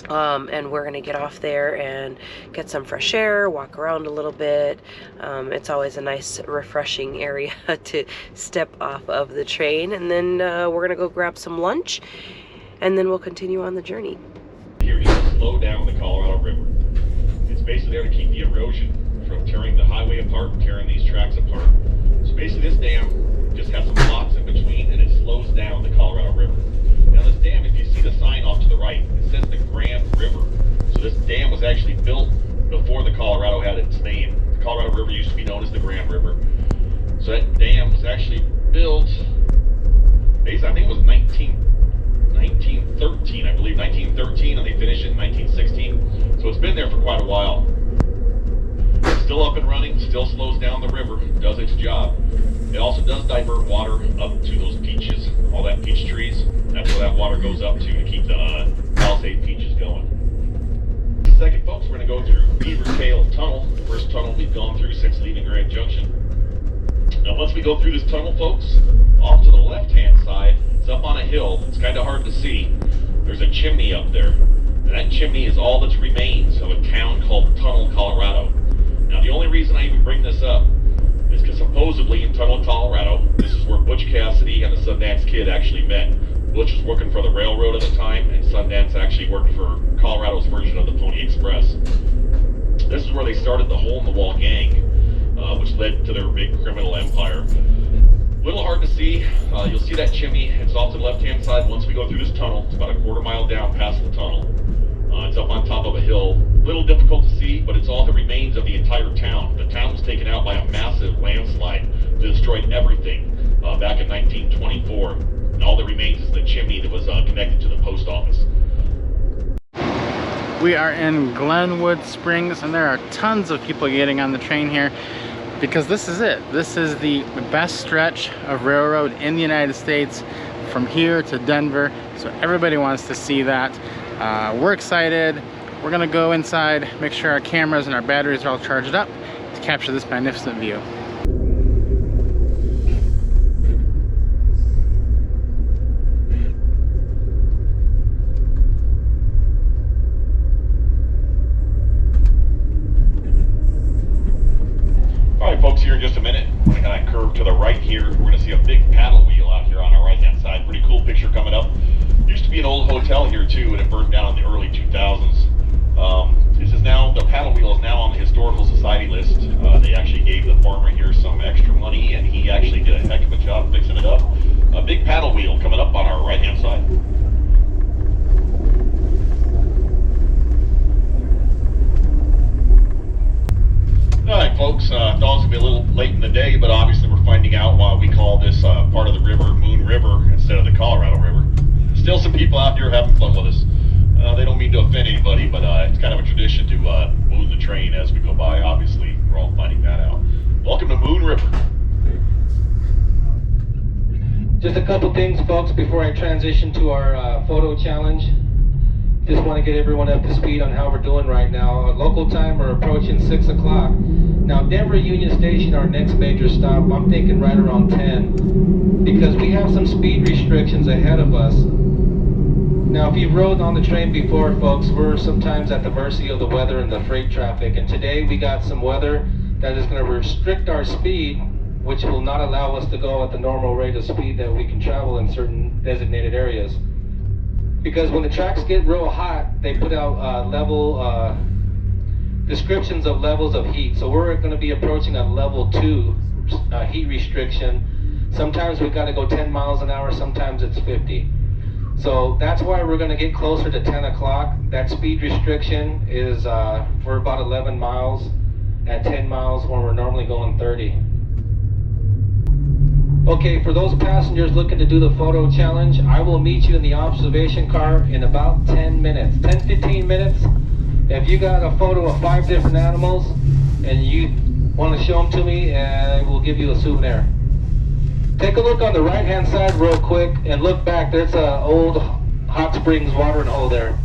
And we're gonna get off there and get some fresh air, walk around a little bit. It's always a nice refreshing area to step off of the train, and then we're gonna go grab some lunch and then we'll continue on the journey. Here is to slow down the Colorado River. It's basically there to keep the erosion from tearing the highway apart and tearing these tracks apart. So basically this dam just has some blocks in between, and it slows down the Colorado River. Now this dam, if you see the sign off to the right, it says the Grand River. So this dam was actually built before the Colorado had its name. The Colorado River used to be known as the Grand River. So that dam was actually built, basically, I think it was 1913, I believe, 1913, and they finished it in 1916. So it's been there for quite a while. It's still up and running, still slows down the river, does its job. It also does divert water up to those peaches, all that peach trees. That's where that water goes up to keep the Palisade peaches going. Second, folks, we're going to go through Beaver Tail Tunnel, the first tunnel we've gone through since leaving Grand Junction. Now, once we go through this tunnel, folks, off to the left-hand side, it's up on a hill. It's kind of hard to see. There's a chimney up there, and that chimney is all that's remains of a town called Tunnel, Colorado. Now, the only reason I even bring this up is because supposedly in Tunnel, Colorado, this is where Butch Cassidy and the Sundance Kid actually met. Butch was working for the railroad at the time, and Sundance actually worked for Colorado's version of the Pony Express. This is where they started the Hole in the Wall gang, which led to their big criminal empire. A little hard to see. You'll see that chimney. It's off to the left-hand side once we go through this tunnel. It's about a quarter mile down past the tunnel. It's up on top of a hill. A little difficult to see, but it's all the remains of the entire town. The town was taken out by a massive landslide that destroyed everything back in 1924. And all that remains is the chimney that was connected to the post office. We are in Glenwood Springs, and there are tons of people getting on the train here because this is it. This is the best stretch of railroad in the United States from here to Denver. So everybody wants to see that. We're excited. We're gonna go inside, make sure our cameras and our batteries are all charged up to capture this magnificent view. Folks, here in just a minute, we're going to kind of curve to the right here. We're going to see a big paddle wheel out here on our right hand side. Pretty cool picture coming up. Used to be an old hotel here too, and it burned down in the early 2000s. This is now, the paddle wheel is now on the Historical Society list. They actually gave the farmer here some extra money, and he actually did a heck of a job fixing it up. A big paddle wheel coming up on our right hand side. Alright folks, thought it was going to be a little late in the day, but obviously we're finding out why we call this part of the river Moon River instead of the Colorado River. Still some people out here having fun with us. They don't mean to offend anybody, but it's kind of a tradition to move the train as we go by. Obviously, we're all finding that out. Welcome to Moon River. Just a couple things, folks, before I transition to our photo challenge. Just want to get everyone up to speed on how we're doing right now. Our local time, we're approaching 6 o'clock. Now, Denver Union Station, our next major stop, I'm thinking right around 10, because we have some speed restrictions ahead of us. Now, if you've rode on the train before, folks, we're sometimes at the mercy of the weather and the freight traffic. And today we got some weather that is going to restrict our speed, which will not allow us to go at the normal rate of speed that we can travel in certain designated areas. Because when the tracks get real hot, they put out level descriptions of levels of heat. So we're going to be approaching a level 2 heat restriction. Sometimes we've got to go 10 miles an hour, sometimes it's 50. So that's why we're going to get closer to 10 o'clock. That speed restriction is for about 11 miles at 10 miles when we're normally going 30. Okay, for those passengers looking to do the photo challenge, I will meet you in the observation car in about 10 minutes, 10-15 minutes. If you got a photo of 5 different animals and you want to show them to me, and we'll give you a souvenir. Take a look on the right hand side real quick and look back. There's an old hot springs watering hole there.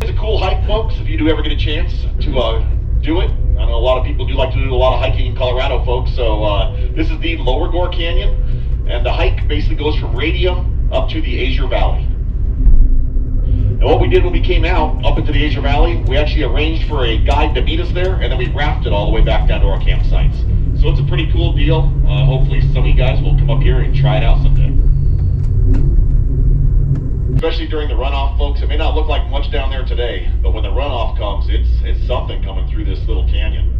It's a cool hike, folks, if you do ever get a chance to do it. I know a lot of people do like to do a lot of hiking in Colorado, folks, so this is the Lower Gore Canyon, and the hike basically goes from Radium up to the Azure Valley. And what we did when we came out up into the Azure Valley, we actually arranged for a guide to meet us there, and then we rafted all the way back down to our campsites. So it's a pretty cool deal. Hopefully some of you guys will come up here and try it out someday. Especially during the runoff, folks. It may not look like much down there today, but when the runoff comes, it's something coming through this little canyon.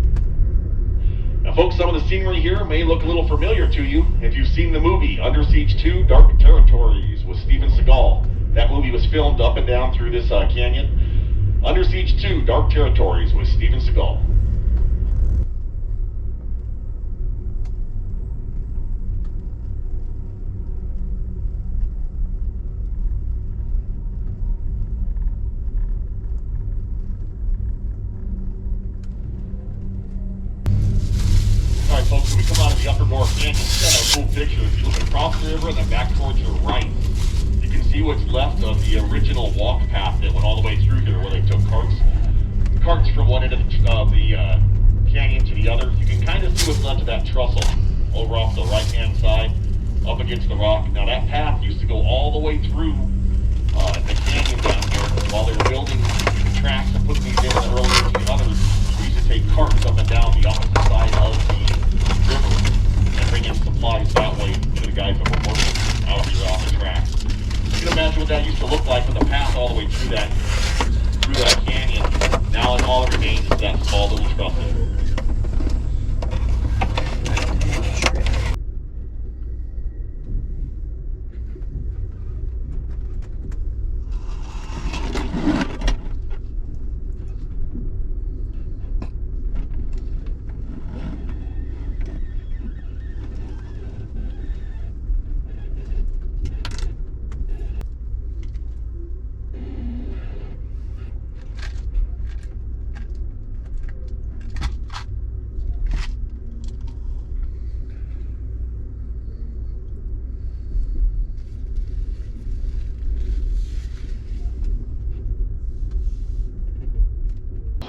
Now, Folks, some of the scenery here may look a little familiar to you if you've seen the movie Under Siege 2 Dark Territories with Steven Seagal. That movie was filmed up and down through this canyon. Under Siege 2 Dark Territories with Steven Seagal. Alright folks, when we come out of the Upper North Canyon, it's kind of a cool picture. If you look across the river and then back towards your right, you can see what's left of the original walk path that went all the way through here where they took carts from one end of the canyon to the other. You can kind of see what's left of that trestle over off the right-hand side, up against the rock. Now that path used to go all the way through the canyon down here while they were building the tracks and putting these in the early 1800s. We used to take carts up and down the opposite side of the river and bring in supplies that way to the guys that were working out here off the tracks. You can imagine what that used to look like with the path all the way through that canyon. Now all that remains is that small little trestle.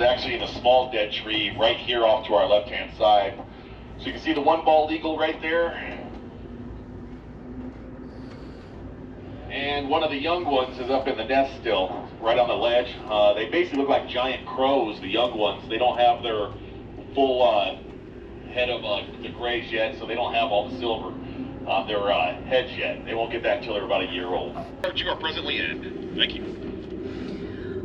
Actually in a small dead tree right here off to our left hand side. So you can see the one bald eagle right there. And one of the young ones is up in the nest still, right on the ledge. They basically look like giant crows, the young ones. They don't have their full head of the grays yet, so they don't have all the silver on their heads yet. They won't get that until they're about a year old. You are presently in. Thank you.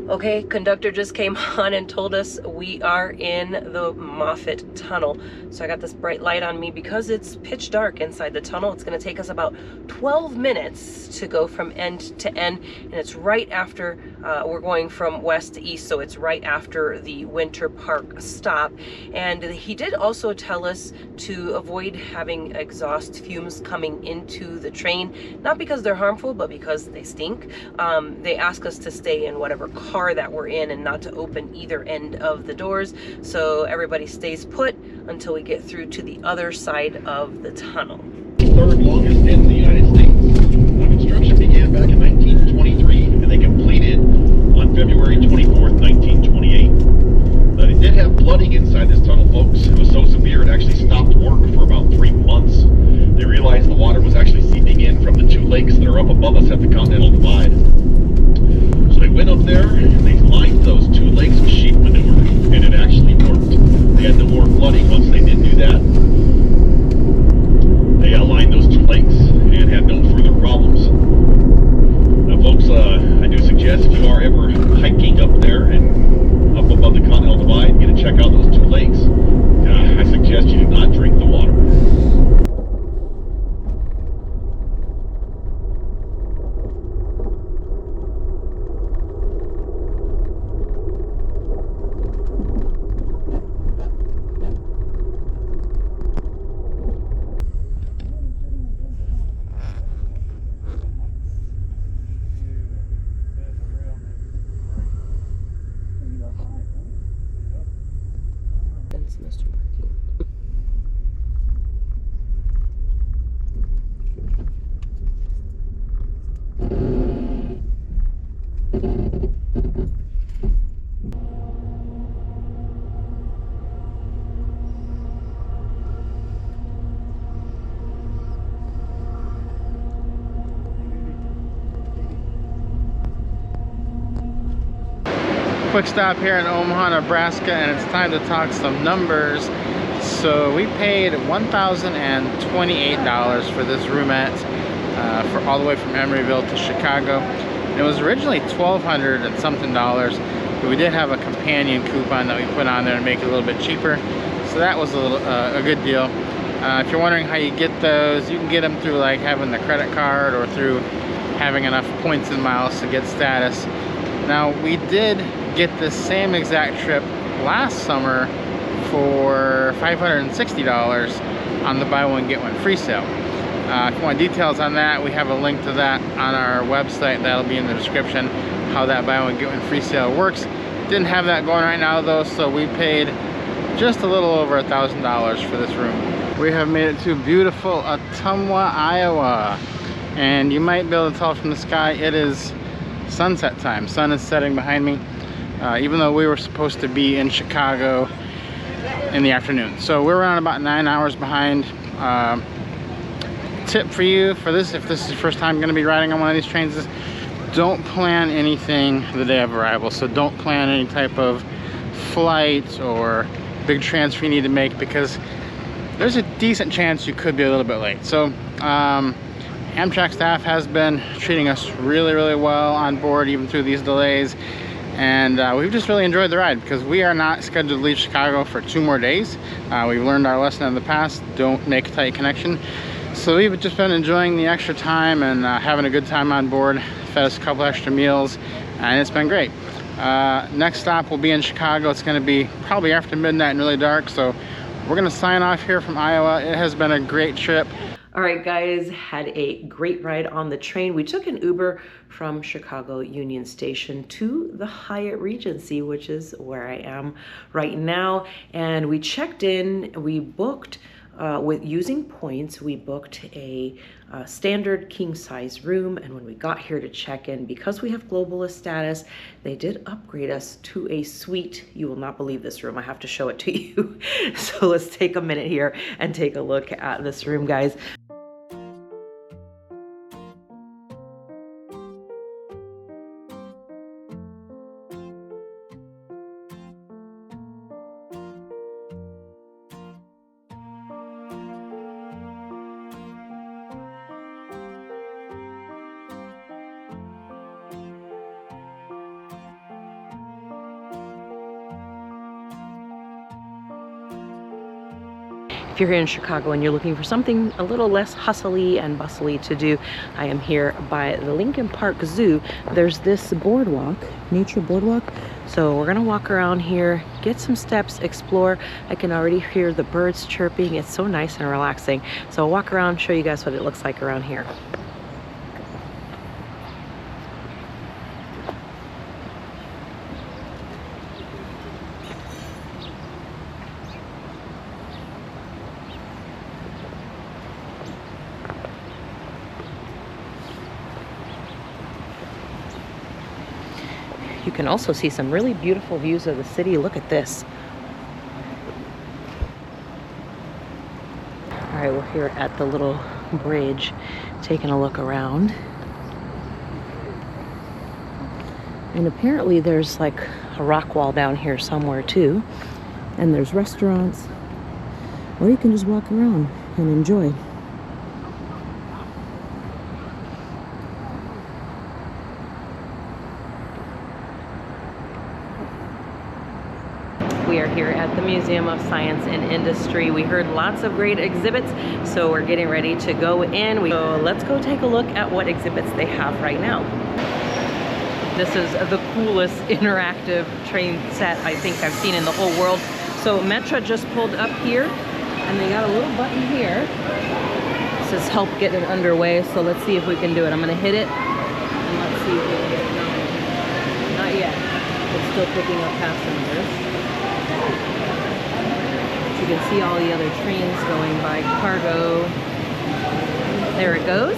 Okay, conductor just came on and told us we are in the Moffat Tunnel. So I got this bright light on me because it's pitch dark inside the tunnel. It's going to take us about 12 minutes to go from end to end, and it's right after we're going from west to east, so it's right after the Winter Park stop. And he did also tell us to avoid having exhaust fumes coming into the train, not because they're harmful, but because they stink. They ask us to stay in whatever car that we're in and not to open either end of the doors, so everybody stays put until we get through to the other side of the tunnel. Third longest in the United States. Construction began back in 1923 and they completed on February 24th, 1928. They did have flooding inside this tunnel, folks. It was so severe it actually stopped work for about 3 months. They realized the water was actually seeping in from the two lakes that are up above us at the Continental Divide. So they went up there and they lined those two lakes with sheep manure, and it actually worked. They had no more flooding once they did do that. They lined those two lakes and had no further problems. Now folks, I do suggest if you are ever hiking up there and up above the Continental Divide, get to check out those two lakes. I suggest you do not drink the water. Quick stop here in Omaha, Nebraska, and it's time to talk some numbers. So we paid $1,028 for this roomette for all the way from Emeryville to Chicago. And it was originally $1,200 and something dollars, but we did have a companion coupon that we put on there to make it a little bit cheaper. So that was a good deal. If you're wondering how you get those, you can get them through like having the credit card or through having enough points and miles to get status. Now, we did get the same exact trip last summer for $560 on the buy one get one free sale. If you want details on that, we have a link to that on our website. That'll be in the description, how that buy one get one free sale works. Didn't have that going right now though, so we paid just a little over $1,000 for this room. We have made it to beautiful Ottumwa, Iowa, and you might be able to tell from the sky it is sunset time. Sun is setting behind me, even though we were supposed to be in Chicago in the afternoon. So we're around about 9 hours behind. Tip for you for this, if this is your first time going to be riding on one of these trains, is don't plan anything the day of arrival. So don't plan any type of flight or big transfer you need to make, because there's a decent chance you could be a little bit late. So Amtrak staff has been treating us really, really well on board even through these delays, and we've just really enjoyed the ride because we are not scheduled to leave Chicago for 2 more days. We've learned our lesson in the past: don't make a tight connection. So we've just been enjoying the extra time and having a good time on board. Fed us a couple extra meals, and it's been great. Next stop will be in Chicago. It's going to be probably after midnight and really dark, so we're going to sign off here from Iowa. It has been a great trip. All right, guys, had a great ride on the train. We took an Uber from Chicago Union Station to the Hyatt Regency, which is where I am right now. And we checked in, we booked, with using points, we booked a standard king-size room. And when we got here to check in, because we have globalist status, they did upgrade us to a suite. You will not believe this room. I have to show it to you. So let's take a minute here and take a look at this room, guys. If you're here in Chicago and you're looking for something a little less hustly and bustly to do, I am here by the Lincoln Park Zoo. There's this boardwalk, nature boardwalk. So we're gonna walk around here, get some steps, explore. I can already hear the birds chirping. It's so nice and relaxing. So I'll walk around, show you guys what it looks like around here. You can also see some really beautiful views of the city. Look at this. All right, we're here at the little bridge, taking a look around. And apparently there's like a rock wall down here somewhere too. And there's restaurants, or you can just walk around and enjoy. We are here at the Museum of Science and Industry. We heard lots of great exhibits, so we're getting ready to go in. So let's go take a look at what exhibits they have right now. This is the coolest interactive train set I think I've seen in the whole world. So Metra just pulled up here, and they got a little button here. It says help get it underway, so let's see if we can do it. I'm gonna hit it, and let's see if we can get it going. Not yet. It's still picking up passengers. You can see all the other trains going by. Cargo. There it goes.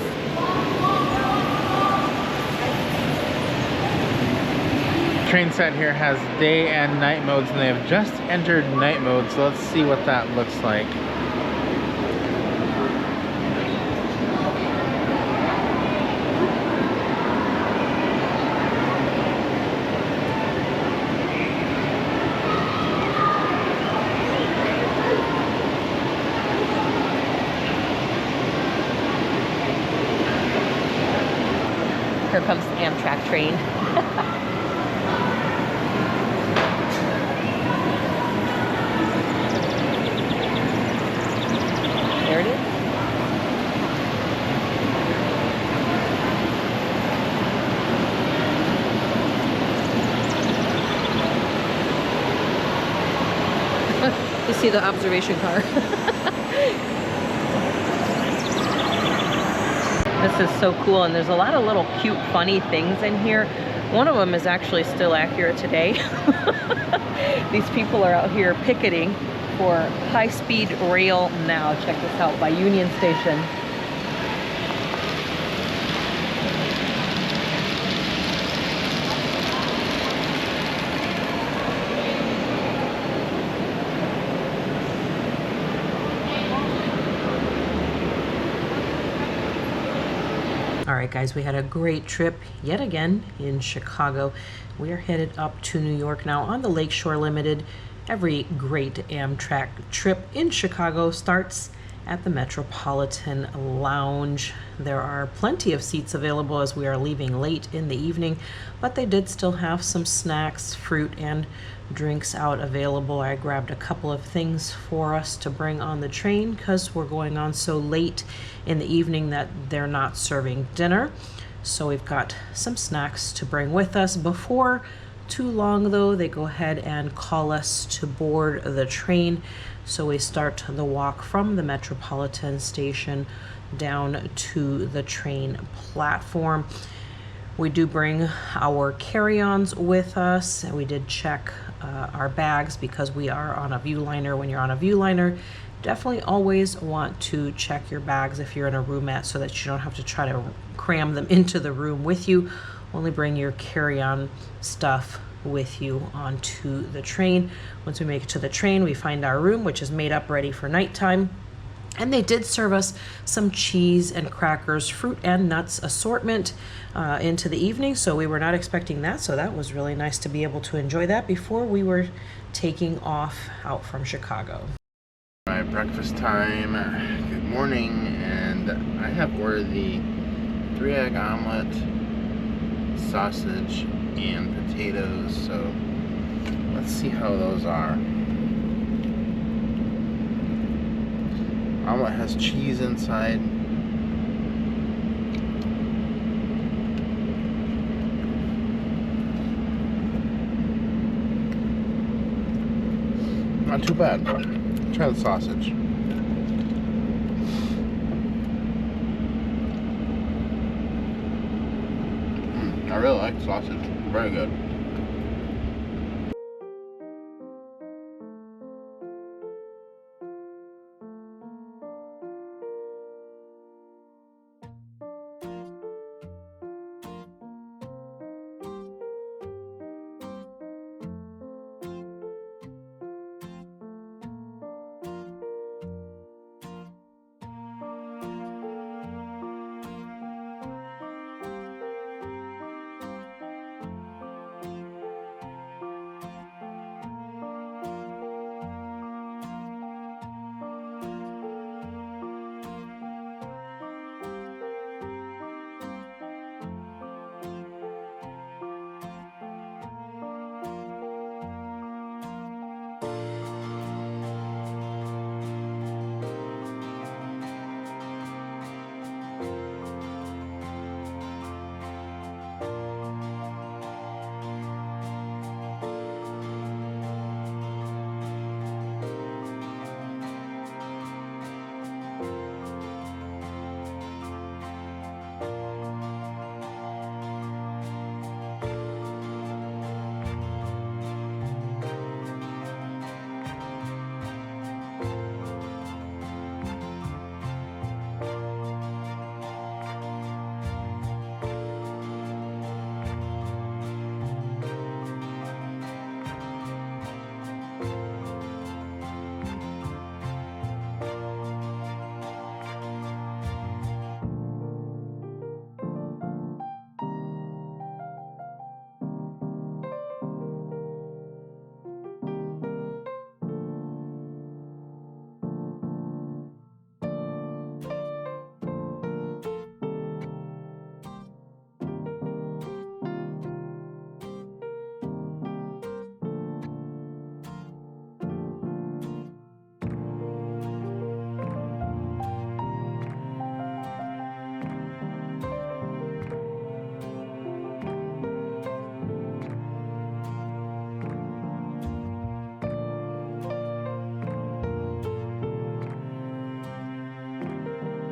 Train set here has day and night modes, and they have just entered night mode, so let's see what that looks like. Here comes the Amtrak train. there it is. You see the observation car. This is so cool, and there's a lot of little cute, funny things in here. One of them is actually still accurate today. These people are out here picketing for high-speed rail now. Check this out, by Union Station. All right, guys, we had a great trip yet again in Chicago. We are headed up to New York now on the Lakeshore Limited. Every great Amtrak trip in Chicago starts at the Metropolitan Lounge. There are plenty of seats available as we are leaving late in the evening, but they did still have some snacks, fruit, and drinks out available. I grabbed a couple of things for us to bring on the train because we're going on so late in the evening that they're not serving dinner. So we've got some snacks to bring with us. Before too long though, they go ahead and call us to board the train. So we start the walk from the Metropolitan Station down to the train platform. We do bring our carry-ons with us, and we did check our bags because we are on a Viewliner. When you're on a Viewliner, definitely always want to check your bags if you're in a roomette so that you don't have to try to cram them into the room with you. Only bring your carry-on stuff with you onto the train. Once we make it to the train, we find our room, which is made up ready for nighttime. And they did serve us some cheese and crackers, fruit and nuts assortment into the evening. So we were not expecting that. So that was really nice to be able to enjoy that before we were taking off out from Chicago. All right, breakfast time. Good morning. And I have ordered the 3-egg omelet, sausage, and potatoes. So let's see how those are. Omelet has cheese inside. Not too bad. Try the sausage. I really like the sausage. Very good.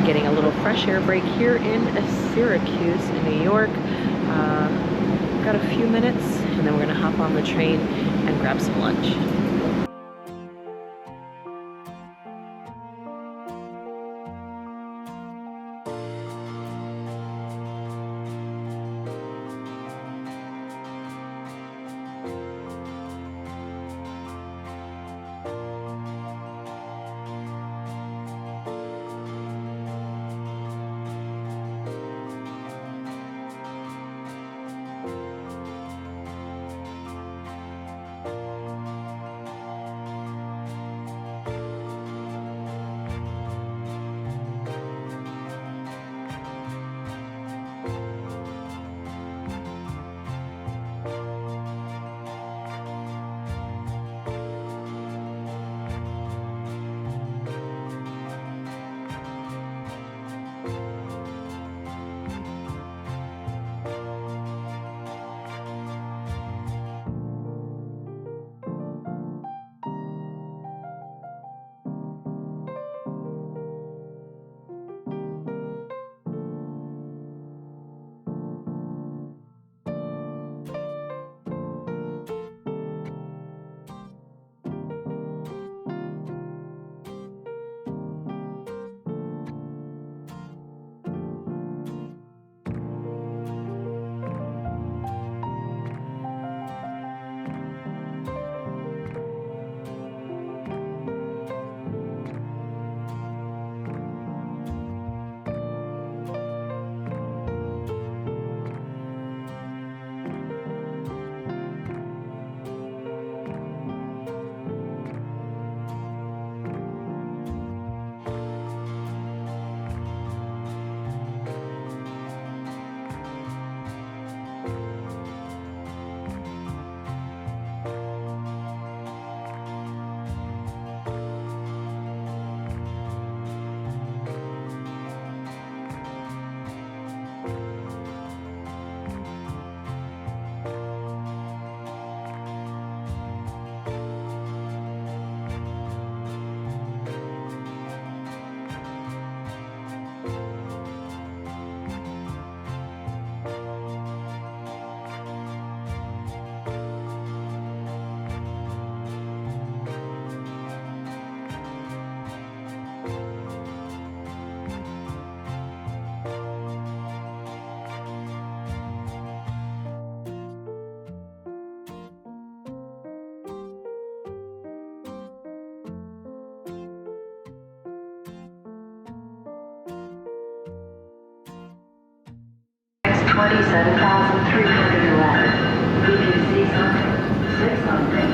getting a little fresh air break here in Syracuse, in New York. Got a few minutes, and then we're gonna hop on the train and grab some lunch. Next 27,311. If you see something, say something.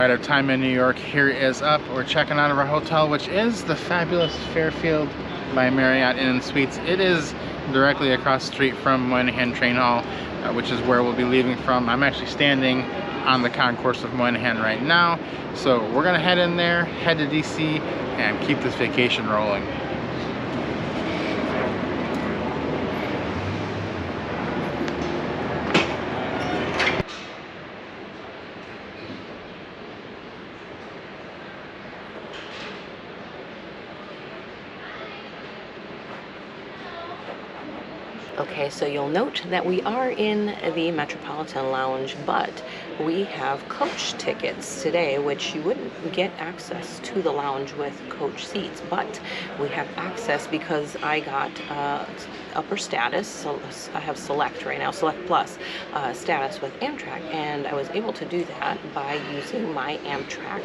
Right, our time in New York here is up. We're checking out of our hotel, which is the fabulous Fairfield by Marriott Inn & Suites. It is directly across the street from Moynihan Train Hall, which is where we'll be leaving from. I'm actually standing on the concourse of Moynihan right now. So we're gonna head in there, head to DC, and keep this vacation rolling. Okay, so you'll note that we are in the Metropolitan Lounge, but we have coach tickets today, which you wouldn't get access to the lounge with coach seats, but we have access because I got upper status, so I have select right now, select plus status with Amtrak, and I was able to do that by using my Amtrak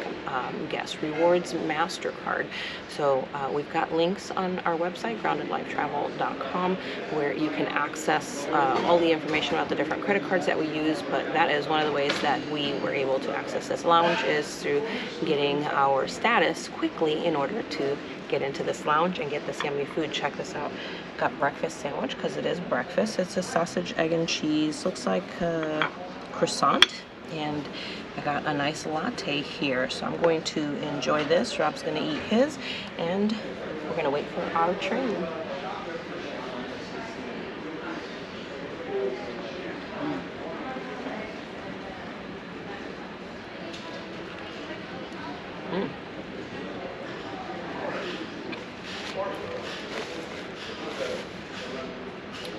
guest rewards MasterCard. So we've got links on our website, groundedlifetravel.com, where you can access all the information about the different credit cards that we use, but that is one of the ways that we were able to access this lounge, is through getting our status quickly in order to get into this lounge and get this yummy food. Check this out. Got breakfast sandwich because it is breakfast. It's a sausage, egg, and cheese. Looks like croissant. And I got a nice latte here. So I'm going to enjoy this. Rob's going to eat his. And we're going to wait for our train.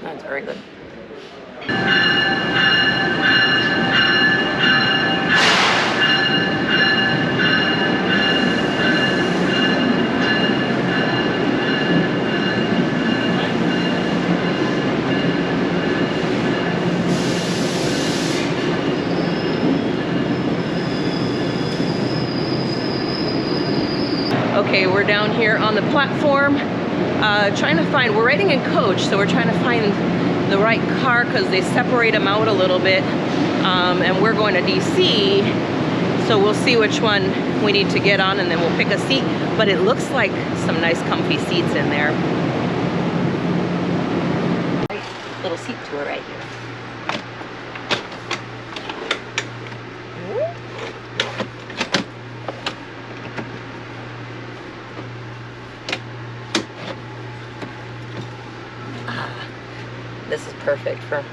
That's very good. Okay, we're down here on the platform trying to find, we're riding in coach, so we're trying to find the right car because they separate them out a little bit, and we're going to DC, so we'll see which one we need to get on and then we'll pick a seat, but it looks like some nice comfy seats in there. Little seat tour right here. This is perfect for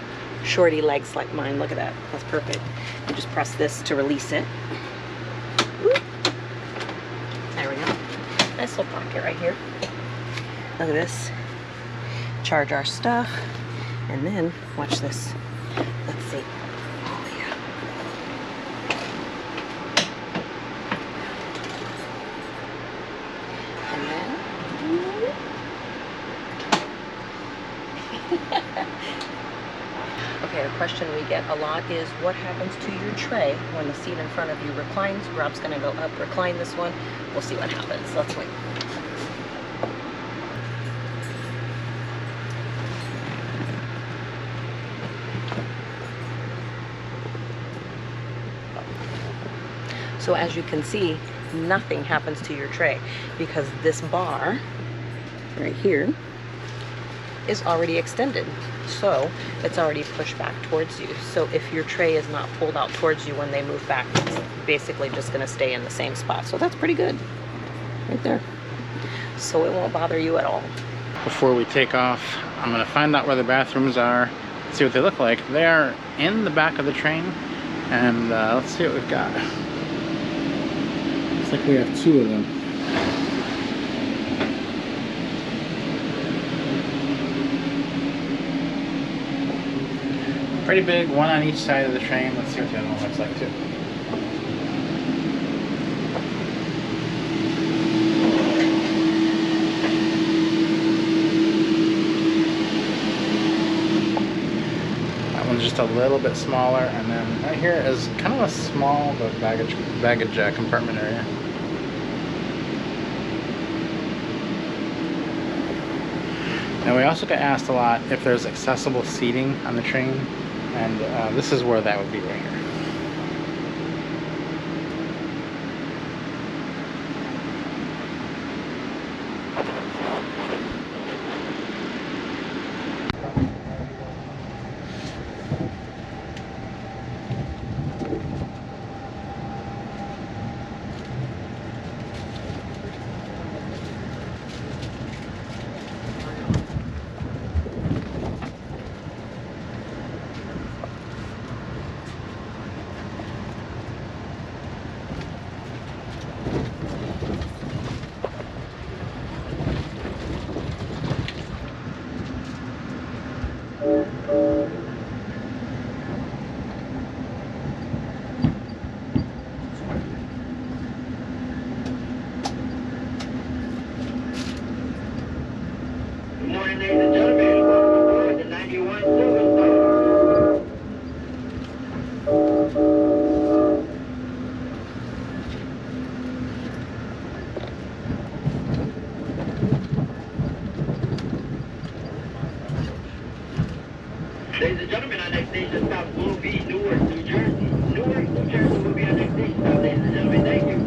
shorty legs like mine. Look at that. That's perfect. You just press this to release it. Whoop. There we go. Nice little pocket right here. Look at this. Charge our stuff. And then, watch this. Let's see. Oh, yeah. And then... Okay, a question we get a lot is what happens to your tray when the seat in front of you reclines? Rob's gonna go up, recline this one. We'll see what happens. Let's wait. So as you can see, nothing happens to your tray because this bar right here is already extended, so it's already pushed back towards you. So if your tray is not pulled out towards you when they move back, it's basically just going to stay in the same spot. So that's pretty good right there, so it won't bother you at all. Before we take off, I'm going to find out where the bathrooms are, see what they look like. They are in the back of the train, and let's see what we've got. Looks like we have 2 of them. Pretty big, one on each side of the train. Let's see what the other one looks like too. That one's just a little bit smaller, and then right here is kind of a small but baggage compartment area. Now we also get asked a lot if there's accessible seating on the train. And this is where that would be right here. Ladies and gentlemen, our next station stop will be Newark, New Jersey. Newark, New Jersey will be our next station stop, ladies and gentlemen. Thank you.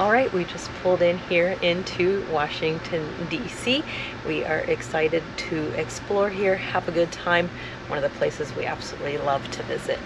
All right, we just pulled in here into Washington, D.C. We are excited to explore here, have a good time. One of the places we absolutely love to visit.